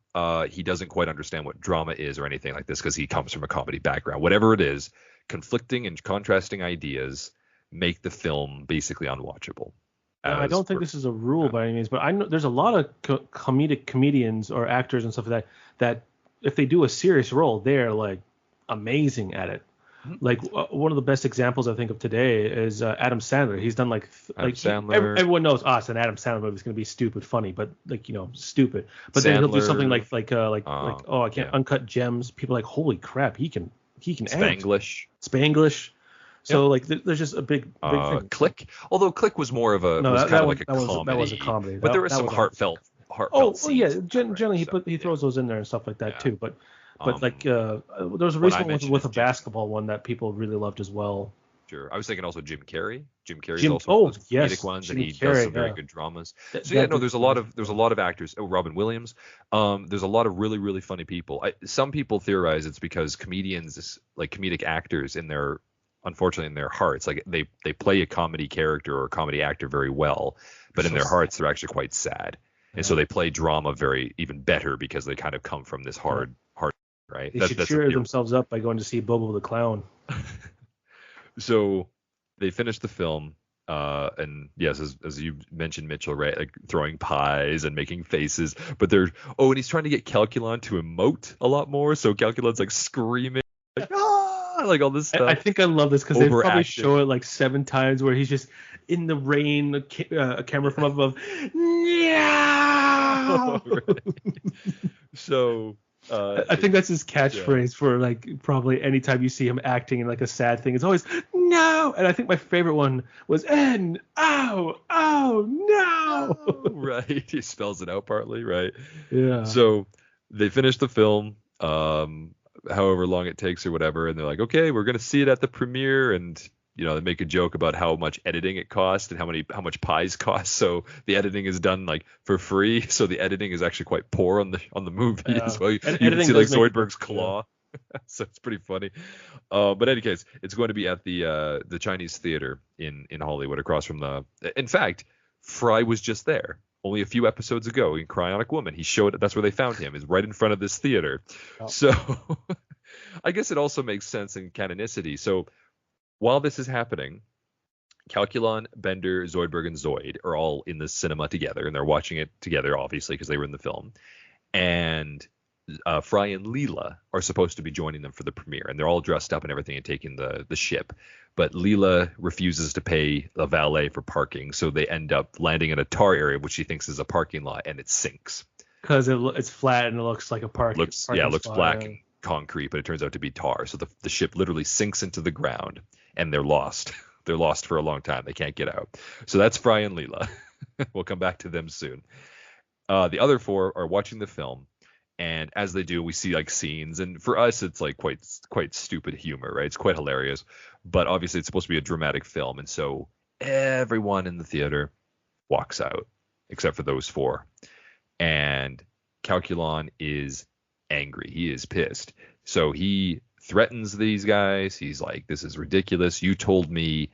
he doesn't quite understand what drama is or anything like this because he comes from a comedy background. Whatever it is, conflicting and contrasting ideas make the film basically unwatchable. I don't think this is a rule by any means, but I know there's a lot of comedians or actors and stuff like that if they do a serious role, they're like amazing at it. Mm-hmm. Like one of the best examples I think of today is Adam Sandler. He's done Sandler. Everyone knows it's an Adam Sandler movie. It's going to be stupid funny, but stupid. But Sandler, then he'll do something like I can't Uncut Gems. People are like, holy crap, he can Spanglish. So there's just a big thing. Click. Although Click was more of a comedy. That was a comedy. But there was some heartfelt. Generally he throws those in there and stuff like that too. But there was a recent one with a basketball one that people really loved as well. Sure. I was thinking also Jim Carrey. Jim Carrey's also comedic ones, and he does some very good dramas. There's a lot of actors. Oh, Robin Williams. There's a lot of really, really funny people. Some people theorize it's because comedians, like comedic actors in their unfortunately in their hearts, like they play a comedy character or a comedy actor very well, but in their hearts they're actually quite sad. And so they play drama even better because they kind of come from this hard, right? They should cheer themselves up by going to see Bobo the Clown. So they finish the film, and yes, as you mentioned, Mitchell, right, like throwing pies and making faces, but and he's trying to get Calculon to emote a lot more, so Calculon's like screaming, like, like all this stuff. I think I love this because they probably show it like 7 times where he's just in the rain, a camera from above. Yeah. Right. So I think that's his catchphrase for like probably anytime you see him acting in like a sad thing. It's always no. And I think my favorite one was no. Right. He spells it out partly, right? Yeah. So they finish the film, however long it takes or whatever, and they're like, okay, we're gonna see it at the premiere, and they make a joke about how much editing it cost and how much pies cost. So the editing is done like for free. So the editing is actually quite poor on the movie as well. You can see like Zoidberg's claw. Yeah. So it's pretty funny. But in any case, it's going to be at the Chinese Theater in Hollywood, across from in fact, Fry was just there only a few episodes ago in Cryonic Woman. He showed that's where they found him, is right in front of this theater. Oh. So I guess it also makes sense in canonicity. So while this is happening, Calculon, Bender, Zoidberg, and Zoid are all in the cinema together, and they're watching it together, obviously, because they were in the film. And Fry and Leela are supposed to be joining them for the premiere, and they're all dressed up and everything and taking the ship. But Leela refuses to pay a valet for parking, so they end up landing in a tar area, which she thinks is a parking lot, and it sinks. Because it's flat and it looks like a parking it looks black and concrete, but it turns out to be tar. So the ship literally sinks into the ground, and they're lost. They're lost for a long time. They can't get out. So that's Fry and Leela. We'll come back to them soon. The other 4 are watching the film, and as they do, we see like scenes, and for us it's like quite stupid humor, right? It's quite hilarious, but obviously it's supposed to be a dramatic film, and so everyone in the theater walks out except for those 4. And Calculon is angry. He is pissed. So he threatens these guys. He's like, this is ridiculous. You told me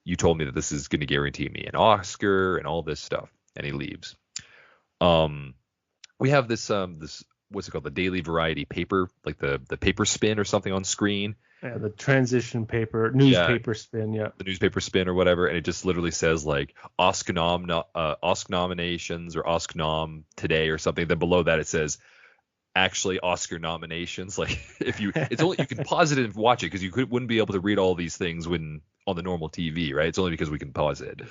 that this is going to guarantee me an Oscar and all this stuff. And he leaves. We have this what's it called? The Daily Variety paper, like the paper spin or something on screen. Yeah, the newspaper spin, yeah. The newspaper spin or whatever, and it just literally says like Oscar nominations or Oscar nom today or something. Then below that it says actually Oscar nominations. Like you can pause it and watch it, because you wouldn't be able to read all these things when on the normal TV, right? It's only because we can pause it.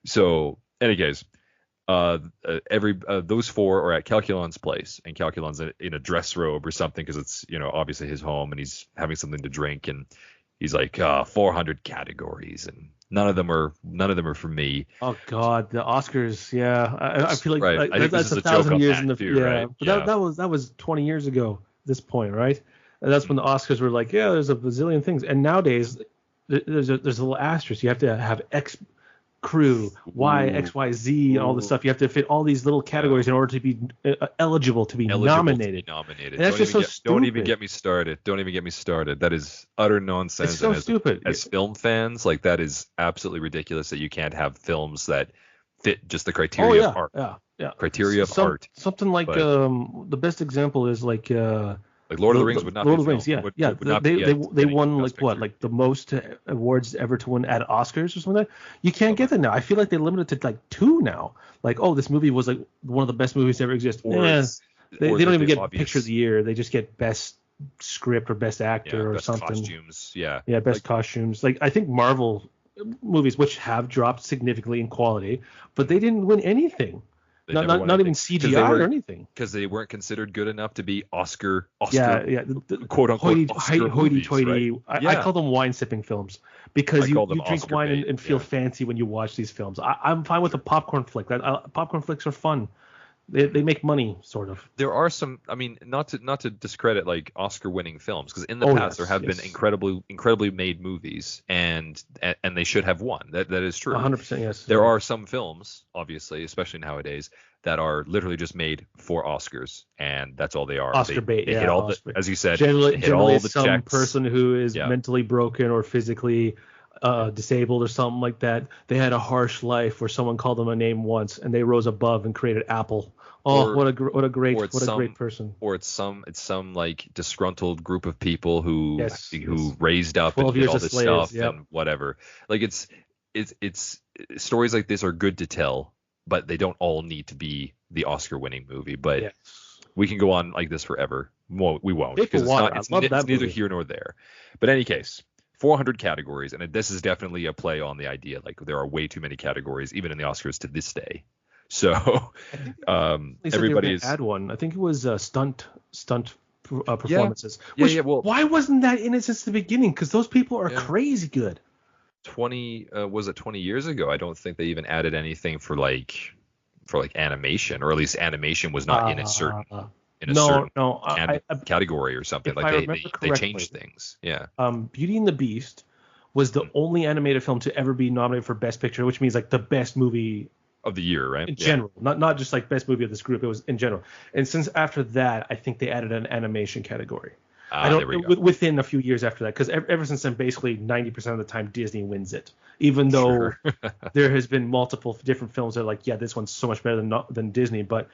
So, in any case, those 4 are at Calculon's place, and Calculon's in a dress robe or something, because it's obviously his home, and he's having something to drink, and he's like 400 categories, and none of them are for me. Oh God, the Oscars, yeah. I feel like, right. I think that's 1,000 years in the future, right? But that was 20 years ago at this point, right? And that's when the Oscars were like, yeah, there's a bazillion things, and nowadays there's a little asterisk. You have to have X crew, Y, X, Y, Z, and all this stuff. You have to fit all these little categories in order to be eligible to be nominated. And that's just so stupid. Don't even get me started. That is utter nonsense. It's so stupid. As film fans, like, that is absolutely ridiculous that you can't have films that fit just the criteria of art. Yeah. Criteria of art. Something like the best example is like Lord of the Rings would not. Lord of the Rings, they won like what, like the most awards ever to win at Oscars or something like that. You can't get that now. I feel like they limited it to like 2 now. Like, oh, this movie was like one of the best movies to ever exist. They don't even get Picture of the Year. They just get best script or best actor or best something. Costumes, best costumes. Like, I think Marvel movies, which have dropped significantly in quality, but they didn't win anything. Not even CGI or anything, because they weren't considered good enough to be Oscar quote unquote hoity-toity. Right? I call them wine sipping films, because you drink wine and feel fancy when you watch these films. I'm fine with a popcorn flick. Popcorn flicks are fun. They make money, sort of. There are some, I mean, not to discredit like Oscar-winning films, because in the past there have been incredibly made movies, and they should have won. That is true. 100%, yes. There are some films, obviously, especially nowadays, that are literally just made for Oscars, and that's all they are. Oscar bait, they yeah. hit all Oscar the, as you said, generally, they hit all the some checks. person who is Yeah. mentally broken or physically disabled or something like that. They had a harsh life where someone called them a name once, and they rose above and created Apple. Oh, Or- what a great some great person. or it's some like disgruntled group of people who Yes, raised up and 12 did years all of this slaves, stuff yep. and whatever. Like it's stories like this are good to tell, but they don't all need to be the Oscar winning movie. But Yes. we can go on like this forever. Well, we won't, Shape of because it's Water, not. It's, I love that it's neither movie. here nor there. But in any case, 400 categories, and this is definitely a play on the idea like there are way too many categories, even in the Oscars to this day. So everybody is. Add one. I think it was stunt performances. Yeah. Well, why wasn't that in it since the beginning? Because those people are crazy good. 20 years ago? I don't think they even added anything for like animation, or at least animation was not in a certain category or something. Like they changed things. Yeah. Beauty and the Beast was the only animated film to ever be nominated for Best Picture, which means like the best movie of the year, right? In general, not just like best movie of this group. It was in general. And since after that, I think they added an animation category. There we go. Within a few years after that, because ever since then, basically 90% of the time Disney wins it. Even though there has been multiple different films that are like, yeah, this one's so much better than Disney, but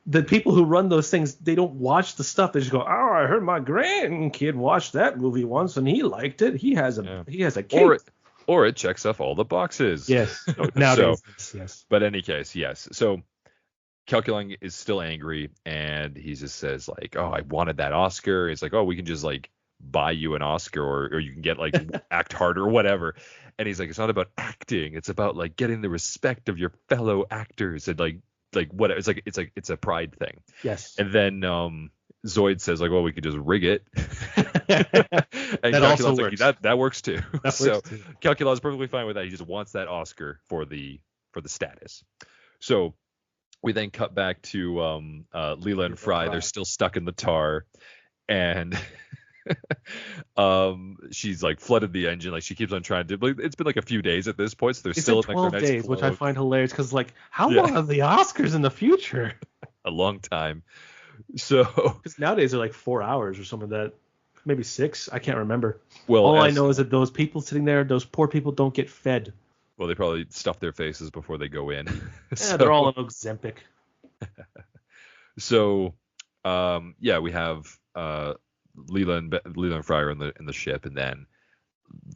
the people who run those things, they don't watch the stuff. They just go, oh, I heard my grandkid watched that movie once and he liked it. He has a cake. Or it checks off all the boxes. Yes. Nowadays, yes. But in any case, yes. So Calculon is still angry, and he just says like, "Oh, I wanted that Oscar." It's like, "Oh, we can just like buy you an Oscar, or you can get like act harder or whatever." And he's like, "It's not about acting. It's about like getting the respect of your fellow actors and like what it's a pride thing." Yes. And then Zoid says like, "Well, we could just rig it." And that also works. Like, that works too. So Calculon is perfectly fine with that. He just wants that Oscar for the status. So we then cut back to Leela and Fry. They're still stuck in the tar, and she's like flooded the engine. Like she keeps on trying to. It's been like a few days at this point, so they're still like 12 days, which I find hilarious because like how long are the Oscars in the future? A long time. So because nowadays they're like 4 hours or something like that. Maybe 6. I can't remember. Well, all I know is that those people sitting there, those poor people, don't get fed. Well, they probably stuff their faces before they go in. Yeah, they're all on Ozempic. So, we have Leela and Fry are in the ship, and then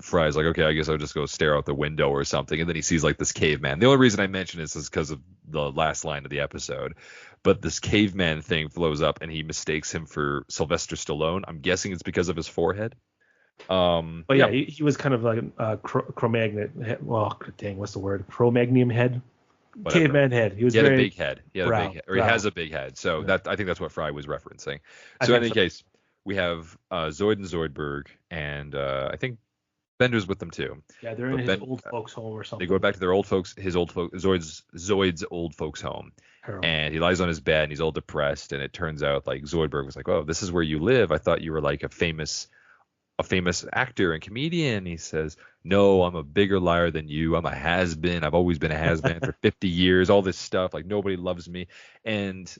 Fry's like, okay, I guess I'll just go stare out the window or something, and then he sees like this caveman. The only reason I mention this is because of the last line of the episode, but this caveman thing flows up, and he mistakes him for Sylvester Stallone. I'm guessing it's because of his forehead. But yeah, he was kind of like a Cro-Magnon. Well, dang, what's the word? Cro-Magnon head. Whatever. Caveman head. He had a big head. He has a big head. So that I think that's what Fry was referencing. So in any case, we have Zoid and Zoidberg, and I think Bender's with them too. Yeah, they're in his old folks' home or something. They go back to their old folks, Zoid's old folks' home. And he lies on his bed and he's all depressed. And it turns out like Zoidberg was like, "Oh, this is where you live. I thought you were like a famous actor and comedian." He says, "No, I'm a bigger liar than you. I'm a has-been. I've always been a has-been for 50 years. All this stuff. Like nobody loves me." And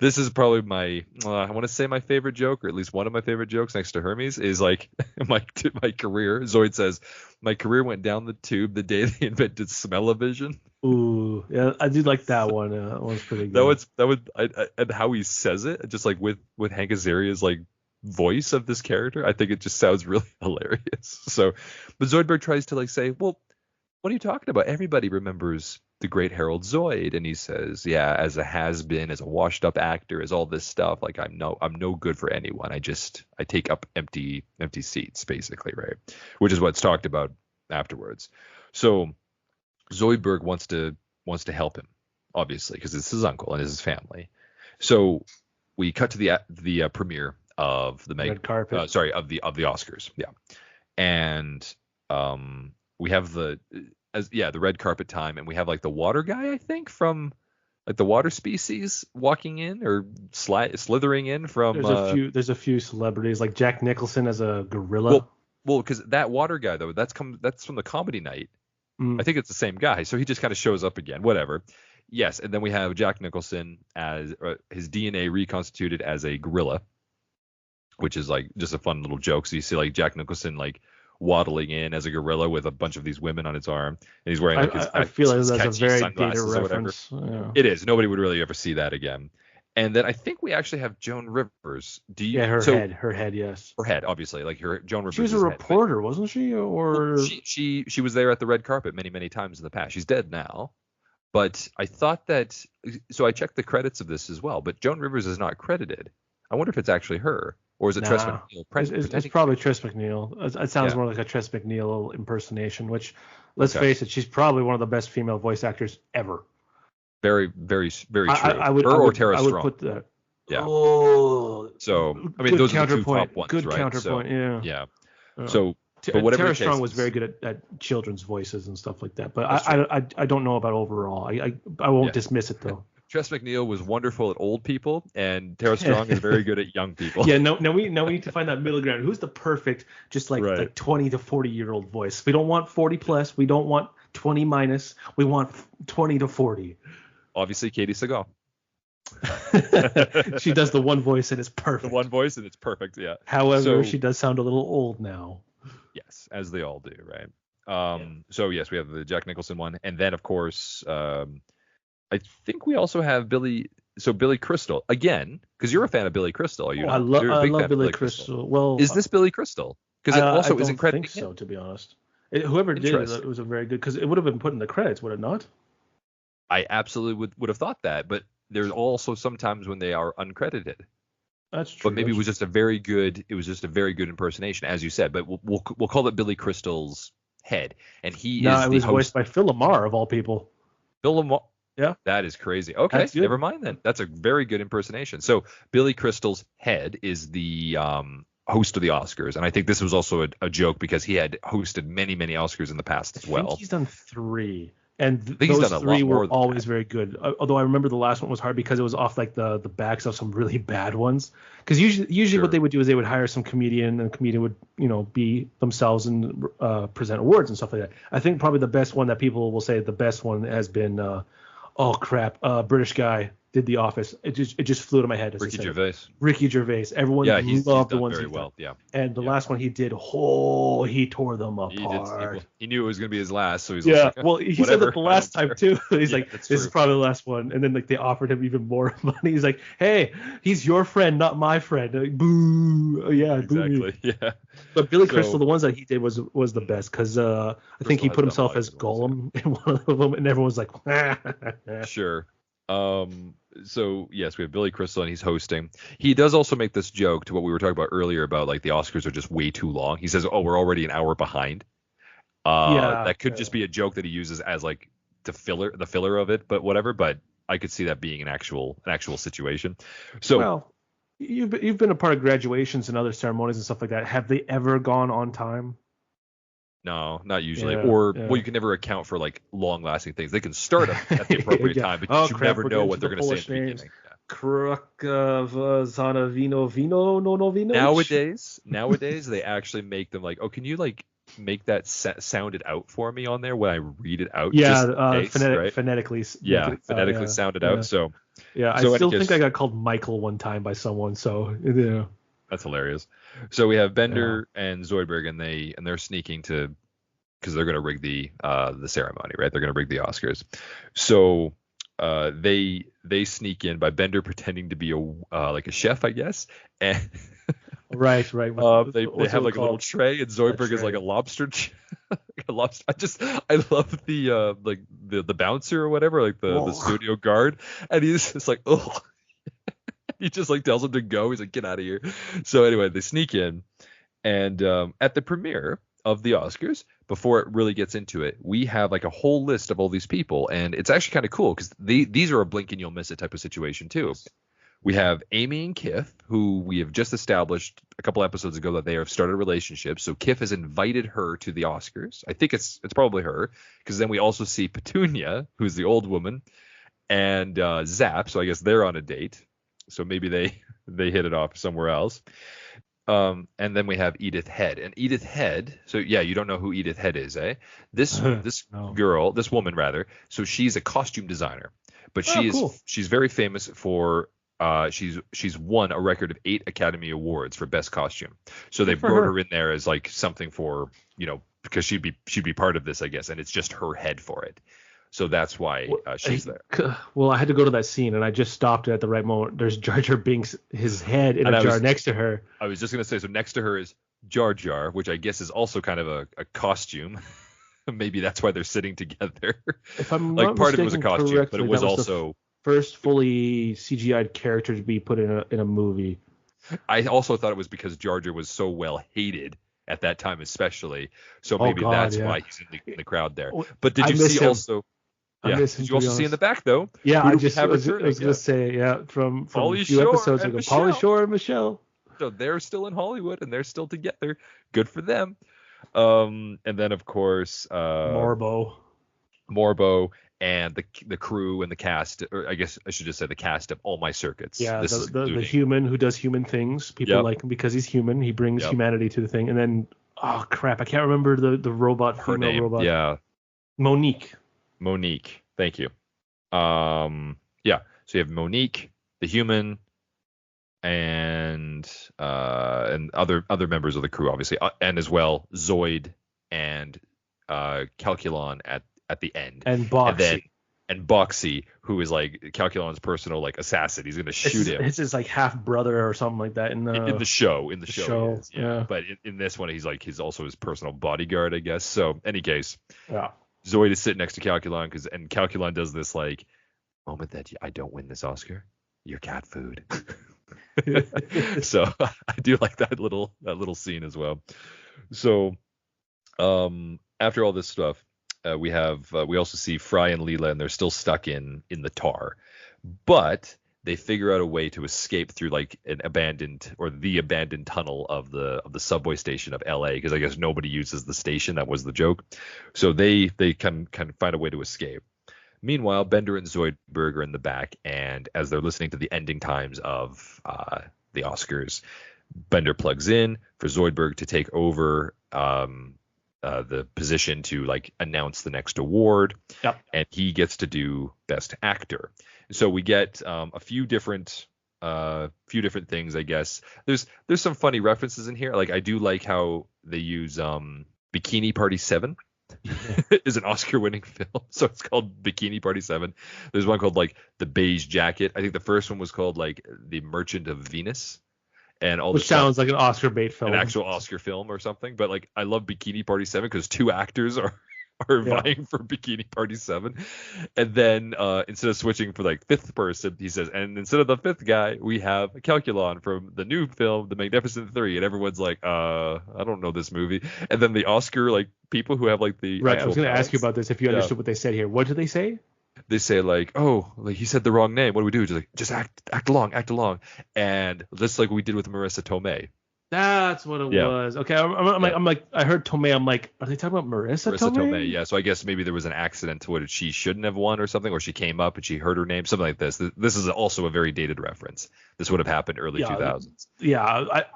this is probably I want to say my favorite joke, or at least one of my favorite jokes next to Hermes, is like my career. Zoid says, "My career went down the tube the day they invented Smellovision." Ooh, yeah, I do like that one. That one's pretty good. And how he says it, just like with Hank Azaria's like voice of this character, I think it just sounds really hilarious. So, but Zoidberg tries to like say, "Well, what are you talking about? Everybody remembers the great Harold Zoid." And he says, "Yeah, as a has-been, as a washed-up actor, as all this stuff, like I'm no good for anyone. I take up empty seats, basically, right?" Which is what's talked about afterwards. So Zoidberg wants to help him, obviously, because it's his uncle and it's his family. So we cut to the premiere of the red carpet. of the Oscars, yeah, and we have the red carpet time, and we have like the water guy, I think, from like the water species walking in or slithering in from. There's a few celebrities like Jack Nicholson as a gorilla. Well, because that water guy though, that's from the comedy night. I think it's the same guy, so he just kind of shows up again. Whatever. Yes, and then we have Jack Nicholson as his DNA reconstituted as a gorilla, which is like just a fun little joke. So you see like Jack Nicholson like waddling in as a gorilla with a bunch of these women on his arm, and he's wearing like I feel like his that's a catchy very sunglasses dated or whatever. reference. Yeah. It is. Nobody would really ever see that again. And then I think we actually have Joan Rivers. Yeah, her head, yes. Her head, obviously, like her Joan Rivers. She was a reporter, wasn't she? Or she was there at the red carpet many times in the past. She's dead now. But I thought that, so I checked the credits of this as well, but Joan Rivers is not credited. I wonder if it's actually her, or is it Tress MacNeille? It's probably Tress MacNeille. It sounds more like a Tress MacNeille impersonation, which, let's face it, she's probably one of the best female voice actors ever. Very true. I would Tara Strong. Put that. Yeah. Oh. So, I mean, those are the two top ones, good right? counterpoint, so, yeah. So, but whatever Tara Strong was very good at children's voices and stuff like that. But I don't know about overall. I won't dismiss it though. Tress MacNeille was wonderful at old people, and Tara Strong is very good at young people. Yeah, now we need to find that middle ground. Who's the perfect, just like 20 to 40-year-old voice? We don't want 40 plus. We don't want 20 minus. We want 20 to 40. Obviously, Katie Sagal. She does the one voice and it's perfect. The one voice and it's perfect, yeah. However, she does sound a little old now. Yes, as they all do, right? So yes, we have the Jack Nicholson one, and then of course, I think we also have Billy Crystal again, because you're a fan of Billy Crystal, are you? I love Billy Crystal. Well, is this Billy Crystal? Because it also isn't credited. I don't think so, to be honest. Whoever did it was a very good, because it would have been put in the credits, would it not? I absolutely would have thought that, but there's also sometimes when they are uncredited. That's true. But maybe it was just a very good impersonation, as you said. But we'll call it Billy Crystal's head, and he is. It was voiced by Phil Lamar of all people. Phil Lamar. Yeah. That is crazy. Okay, never mind then. That's a very good impersonation. So Billy Crystal's head is the host of the Oscars, and I think this was also a joke because he had hosted many Oscars in the past as well. I think he's done 3. And those 3 were always very good. Although I remember the last one was hard because it was off like the backs of some really bad ones. Because usually what they would do is they would hire some comedian, and the comedian would be themselves and present awards and stuff like that. I think probably the best one that people will say the best one has been British guy did The Office. It just flew to my head. Ricky Gervais. Everyone loved the ones very well. Yeah. And the last one he did, he tore them apart. He knew it was gonna be his last, so he's he said that the last time too. He's like, this is probably the last one. And then like they offered him even more money. He's like, hey, he's your friend, not my friend. Like, boo. Oh, yeah, exactly. Boo. Yeah. But Billy Crystal, the ones that he did was the best because I think he put himself as Gollum in one of them, and everyone's like, sure. So yes, we have Billy Crystal and he's hosting. He does also make this joke to what we were talking about earlier about like the Oscars are just way too long. He says, "Oh, we're already an hour behind." That could just be a joke that he uses as like the filler of it, but whatever. But I could see that being an actual situation. So well, you've been a part of graduations and other ceremonies and stuff like that. Have they ever gone on time? No, not usually. Well, you can never account for like long-lasting things. They can start them at the appropriate time, but you never know what they're going to say in the beginning. Nowadays, they actually make them like, oh, can you like make that sound it out for me on there when I read it out? Phonetically. Phonetically sound it out. So I still think I got called Michael one time by someone. So yeah. That's hilarious. So we have Bender and Zoidberg, and they're sneaking because they're going to rig the ceremony, right? They're going to rig the Oscars. So they sneak in by Bender pretending to be a chef, I guess, and right. They have like a little tray, and Zoidberg is like a lobster. A lobster. I love the bouncer or whatever, like the studio guard, and he's just like, oh. He just like tells him to go. He's like, get out of here. So anyway, they sneak in, and at the premiere of the Oscars, before it really gets into it, we have like a whole list of all these people, and it's actually kind of cool because these are a blink and you'll miss it type of situation too. We have Amy and Kif, who we have just established a couple episodes ago that they have started a relationship. So Kif has invited her to the Oscars. I think it's probably her, because then we also see Petunia, who's the old woman, and Zap. So I guess they're on a date. So maybe they hit it off somewhere else. And then we have Edith Head. And Edith Head, so yeah, you don't know who Edith Head is, eh? This woman rather. So she's a costume designer. but Oh, cool. she's very famous for she's won a record of 8 Academy Awards for Best Costume. So they Good for brought her. her in there as like something for, because she'd be part of this, I guess, and it's just her head for it. So that's why Well, she's there. Well, I had to go to that scene, and I just stopped it at the right moment. There's Jar Jar Binks, his head in And a jar next to her. I was just gonna say, so next to her is Jar Jar, which I guess is also kind of a costume. Maybe that's why they're sitting together. If I'm Like not part of it was a mistaken costume, but correctly, it was that was also. first fully CGI'd character to be put in a movie. I also thought it was because Jar Jar was so well hated at that time, especially. So Oh maybe God, that's yeah. why he's in the crowd there. Oh, But did I you miss see him. also? I Yeah. miss him, Did to you be also see in honest. the back though? Yeah, Who I do we just have was returning? gonna say, yeah, from Pauly a few Shore episodes and ago, Michelle. Pauly Shore and Michelle. So they're still in Hollywood and they're still together. Good for them. And then of course, Morbo and the crew and the cast, or I guess I should just say the cast of All My Circuits. Yeah, This is the including. human who does human things. People Yep. like him because he's human. He brings Yep. humanity to the thing. And then, oh crap, I can't remember the robot, Her female name. robot. Yeah. Monique. Monique. Thank you. Yeah. So you have Monique, the human, and other members of the crew, obviously, and as well Zoid and Calculon at the end, And Boxy. And Boxy, who is like Calculon's personal like assassin. He's gonna shoot him. It's his like half brother or something like that in the show. In the show, he is, yeah. But in this one, he's like also his personal bodyguard, I guess. So, any case, Yeah. Zoid is sitting next to Calculon and Calculon does this like moment that I don't win this Oscar, you're cat food. So I do like that little scene as well. So after all this stuff, we also see Fry and Leela, and they're still stuck in the tar, but they figure out a way to escape through like the abandoned tunnel of the subway station of LA, because I guess nobody uses the station. That was the joke. So they can find a way to escape. Meanwhile, Bender and Zoidberg are in the back, and as they're listening to the ending times of the Oscars, Bender plugs in for Zoidberg to take over the position to like announce the next award. Yep. And he gets to do Best Actor. So we get a few different things, I guess. There's some funny references in here. Like I do like how they use Bikini Party 7. Is an Oscar-winning film, so it's called Bikini Party 7. There's one called like The Beige Jacket. I think the first one was called like The Merchant of Venus, and all which sounds like an Oscar bait film, an actual Oscar film or something. But like I love Bikini Party 7 because 2 actors are vying for Bikini Party 7, and then instead of switching for like 5th person, he says, and instead of the 5th guy, we have Calculon from the new film The Magnificent 3, and everyone's like, I don't know this movie. And then the Oscar like people who have like the right. I was going to ask you about this if you understood what they said here. What did they say? They say like, oh, like he said the wrong name. What do we do? Just act along, and just like we did with Marissa Tomei. That's what it was. Okay, I'm like, I heard Tomei. I'm like, are they talking about Marissa Tomei? Yeah. So I guess maybe there was an accident to what she shouldn't have won or something, or she came up and she heard her name, something like this. This is also a very dated reference. This would have happened early 2000s. Yeah,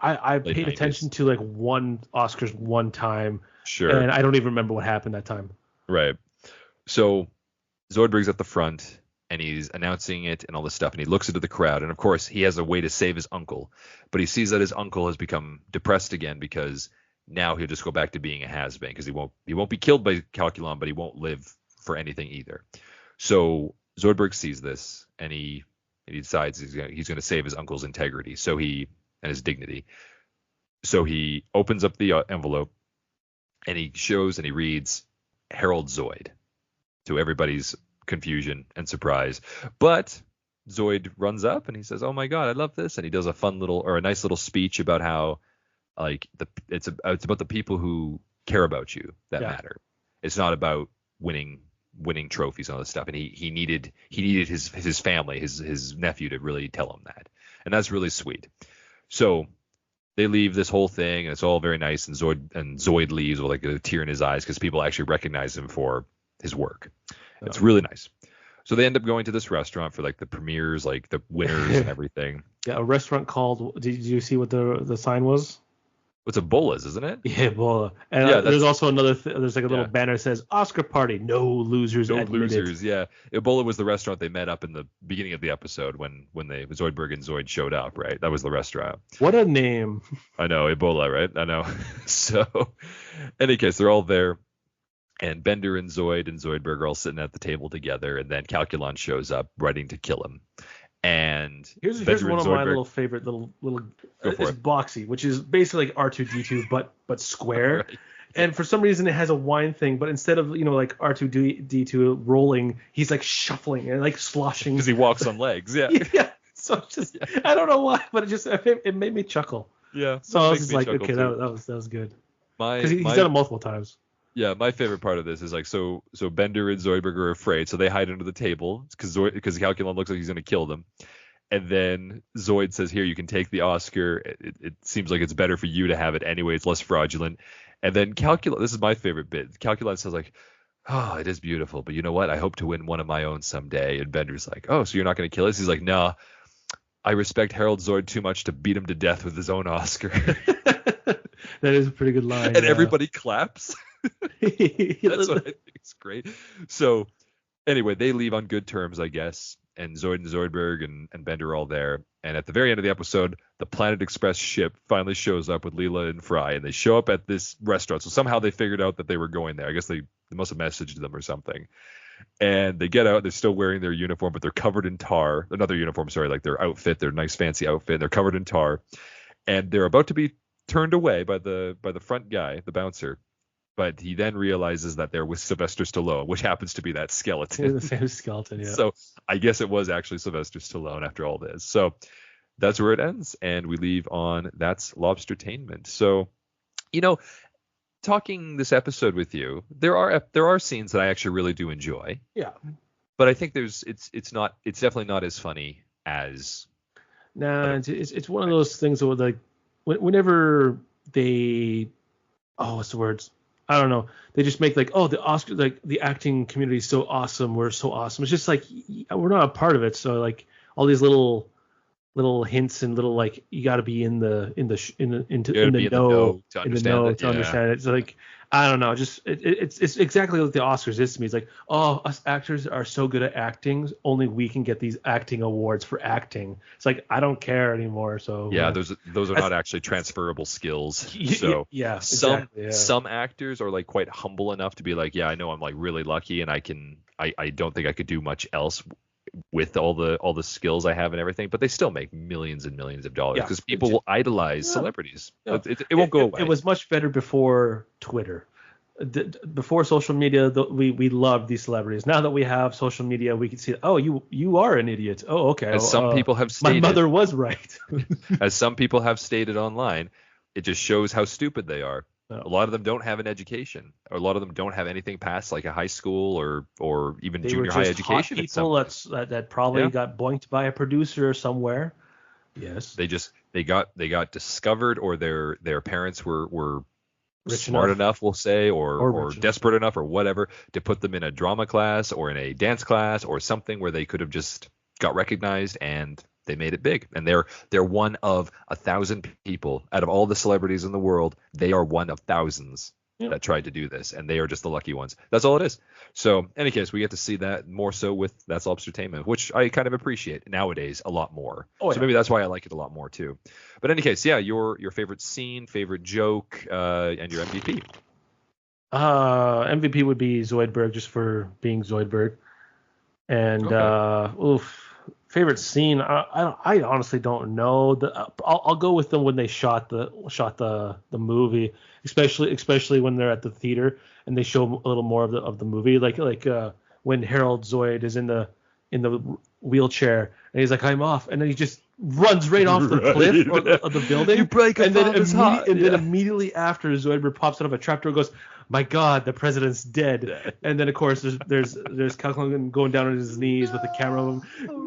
I paid 90s. attention to like one Oscars one time. Sure. And I don't even remember what happened that time. Right. So Zoidberg's at the front, and he's announcing it and all this stuff, and he looks into the crowd, and of course he has a way to save his uncle, but he sees that his uncle has become depressed again because now he'll just go back to being a has-been, because he won't be killed by Calculon, but he won't live for anything either. So Zoidberg sees this, and he decides he's going to save his uncle's integrity, and his dignity. So he opens up the envelope, and he shows and he reads Harold Zoid, to everybody's confusion and surprise. But Zoid runs up and he says, "Oh my God, I love this!" And he does a nice little speech about how like it's about the people who care about you that matter. It's not about winning trophies and all this stuff. And he needed his family, his nephew, to really tell him that, and that's really sweet. So they leave this whole thing, and it's all very nice. And Zoid leaves with like a tear in his eyes because people actually recognize him for his work. It's really nice. So they end up going to this restaurant for like the premieres, like the winners and everything. Yeah, a restaurant called. Did you see what the sign was? What's Ebola's, isn't it? Yeah, Ebola. And Yeah, there's that's also another. There's like a little yeah. banner that says Oscar party, no losers No admitted. losers. Yeah, Ebola was the restaurant they met up in the beginning of the episode when they Zoidberg and Zoid showed up. Right, that was the restaurant. What a name. I know, Ebola, right? I know. So, any case, they're all there, and Bender and Zoid and Zoidberg are all sitting at the table together, and then Calculon shows up, ready to kill him. And Here's Bender one and of my Zoidberg little favorite little go for it's it. boxy, which is basically like R2D2 but square. Right. And for some reason it has a wine thing, but instead of like R2D2 rolling, he's like shuffling and like sloshing. Because he walks on legs. Yeah. Yeah. So it's just I don't know why, but it made me chuckle. Yeah. So I was makes just me like, chuckle okay, too. that was good. My Because he's my done it multiple times. Yeah, my favorite part of this is like so Bender and Zoidberg are afraid, so they hide under the table because Calculon looks like he's gonna kill them. And then Zoid says, "Here, you can take the Oscar. It seems like it's better for you to have it anyway. It's less fraudulent." And then Calculon, this is my favorite bit. Calculon says like, "Oh, it is beautiful, but you know what? I hope to win one of my own someday." And Bender's like, "Oh, so you're not gonna kill us?" He's like, "Nah, I respect Harold Zoid too much to beat him to death with his own Oscar." That is a pretty good line. And everybody claps. That's what I think is great. So anyway, they leave on good terms, I guess. And Zoid and Zoidberg and Bender are all there. And at the very end of the episode, the Planet Express ship finally shows up with Leela and Fry. And they show up at this restaurant. So somehow they figured out that they were going there. I guess they must have messaged them or something. And they get out. They're still wearing their uniform, but they're covered in tar. Another uniform, sorry, like their outfit, their nice fancy outfit. And they're covered in tar. And they're about to be turned away by the front guy, the bouncer. But he then realizes that they're with Sylvester Stallone, which happens to be that skeleton. The same skeleton, yeah. So I guess it was actually Sylvester Stallone after all this. So that's where it ends, and we leave on that's Lobstertainment. So, talking this episode with you, there are scenes that I actually really do enjoy. Yeah. But I think it's definitely not as funny as. Nah, it's one of those things where like whenever they what's the words? I don't know. They just make like, the Oscar, like the acting community is so awesome. We're so awesome. It's just like we're not a part of it. So like all these little hints and little like you got to be in the know to understand to understand it. It's like I don't know. Just it's exactly like the Oscars is to me. It's like us actors are so good at acting. Only we can get these acting awards for acting. It's like I don't care anymore. So yeah, those are not actually transferable skills. So yeah, exactly, some actors are like quite humble enough to be like, yeah, I know I'm like really lucky and I don't think I could do much else with all the skills I have and everything, but they still make millions and millions of dollars because people will idolize celebrities. Yeah. It won't go away. It was much better before Twitter. Before social media, we loved these celebrities. Now that we have social media, we can see, you are an idiot. Oh, okay. As some people have stated. My mother was right. As some people have stated online, it just shows how stupid they are. A lot of them don't have an education. Or a lot of them don't have anything past like a high school or even junior high education. Hot people that probably got boinked by a producer somewhere. Yes. They got discovered, or their parents were rich smart enough, we'll say, or desperate enough or whatever to put them in a drama class or in a dance class or something where they could have just got recognized and they made it big. And they're one of 1,000 people out of all the celebrities in the world. They are one of thousands that tried to do this, and they are just the lucky ones. That's all it is. So, in any case, we get to see that more so with That's Lobstertainment, which I kind of appreciate nowadays a lot more. So maybe that's why I like it a lot more too. But in any case, yeah, your favorite scene, favorite joke, and your MVP. MVP would be Zoidberg, just for being Zoidberg. And favorite scene, I honestly don't know. I'll go with them when they shot the movie, especially when they're at the theater and they show a little more of the movie, like when Harold Zoid is in the wheelchair and he's like, I'm off, and then he just runs right off the cliff of the building. You break a then immediately after Zoidberg pops out of a trapdoor and goes, my God, the president's dead. And then of course there's Calculon going down on his knees with the camera of him.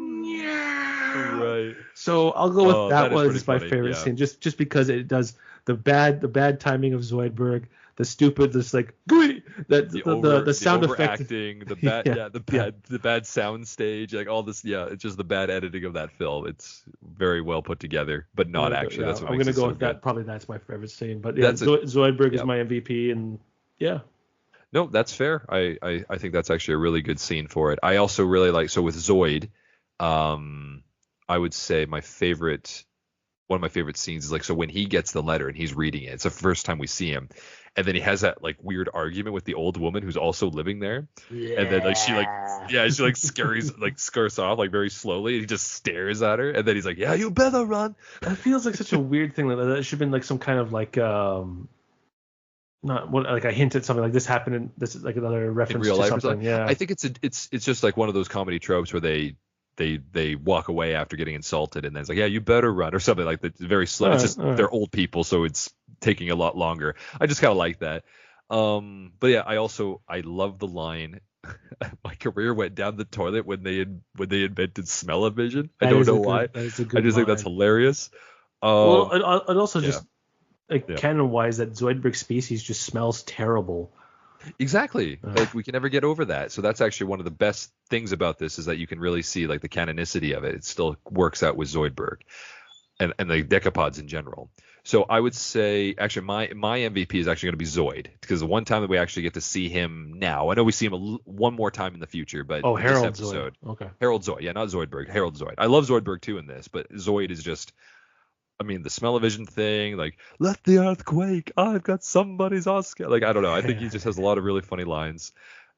Right. So I'll go with that was my funny. favorite scene, just because it does the bad timing of Zoidberg, the stupid, this like gooey, that the the sound effect. overacting, the bad Yeah, the bad sound stage, like all this. Yeah, it's just the bad editing of that film. It's very well put together, but not actually. That's what I'm makes gonna it go so with good. that. Probably that's my favorite scene. But yeah, That's a Zoidberg is yeah. my MVP, and yeah. No, that's fair. I think that's actually a really good scene for it. I also really like, so with Zoid, I would say one of my favorite scenes is like, so when he gets the letter and he's reading it, it's the first time we see him, and then he has that like weird argument with the old woman who's also living there, and then like she like scurries off like very slowly, and he just stares at her, and then he's like, yeah, you better run. That feels like such a weird thing. That should have been like some kind of like not what like I hinted something like this happened, and this is like another In reference real to life or something. something. Yeah. I think it's just like one of those comedy tropes where they walk away after getting insulted, and then it's like, yeah, you better run, or something like that. It's very slow. It's just they're old people, so it's taking a lot longer. I just kind of like that. But yeah, I love the line. My career went down the toilet when they invented Smellovision. I don't know why. That is a I good just think line. that's hilarious. Well, it also Yeah, just like yeah. canon-wise, that Zoidberg species just smells terrible. Exactly. Like we can never get over that. So that's actually one of the best things about this, is that you can really see like the canonicity of it. It still works out with Zoidberg and the decapods in general. So I would say actually my MVP is actually going to be Zoid, because the one time that we actually get to see him now, I know we see him one more time in the future, but Oh, in Harold this episode, Zoid. Okay. Harold Zoid, yeah, not Zoidberg, Harold Zoid. I love Zoidberg too in this, but Zoid is just, I mean, the Smell-O-Vision thing, like, let the earth quake, I've got somebody's Oscar. Like, I don't know. I think he just has a lot of really funny lines.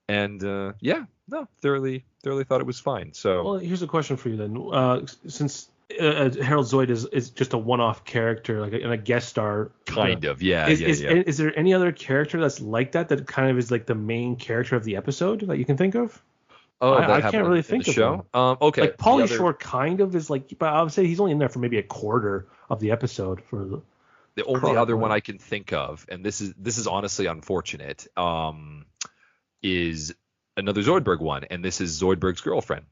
And yeah, no, thoroughly thought it was fine. So, Well, here's a question for you then. Since Harold Zoid is just a one-off character, like and a guest star, kind of, yeah. Is there any other character that's like that kind of is like the main character of the episode that you can think of? Oh, I that can't happened really in think the of show. one. Okay. Like Pauly Shore kind of is like, but I would say he's only in there for maybe a quarter of the episode for the only other one I can think of, and this is honestly unfortunate, is another Zoidberg one, and this is Zoidberg's girlfriend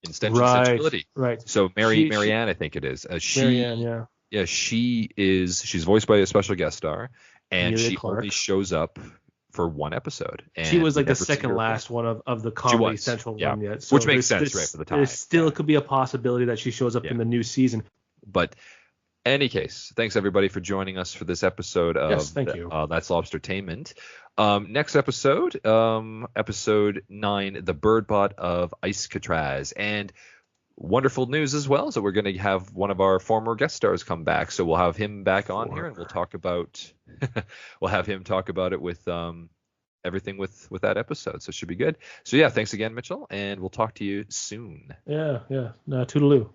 in Stench and Sensibility. Right. So Marianne, I think it is. Marianne, yeah. Yeah, she's voiced by a special guest star, and Emilia she Clarke. only shows up for one episode. And she was like the second last one of the Comedy Central run yet. So which makes sense, right, for the time. There still could be a possibility that she shows up in the new season. But any case, thanks everybody for joining us for this episode of thank you. That's Lobstertainment. Next episode, episode 9, The Birdbot of Icecatraz. And wonderful news as well, so we're going to have one of our former guest stars come back, so we'll have him back on here, and we'll talk about we'll have him talk about it with everything with that episode, so it should be good. So yeah, thanks again, Mitchell, and we'll talk to you soon. Yeah. Toodaloo.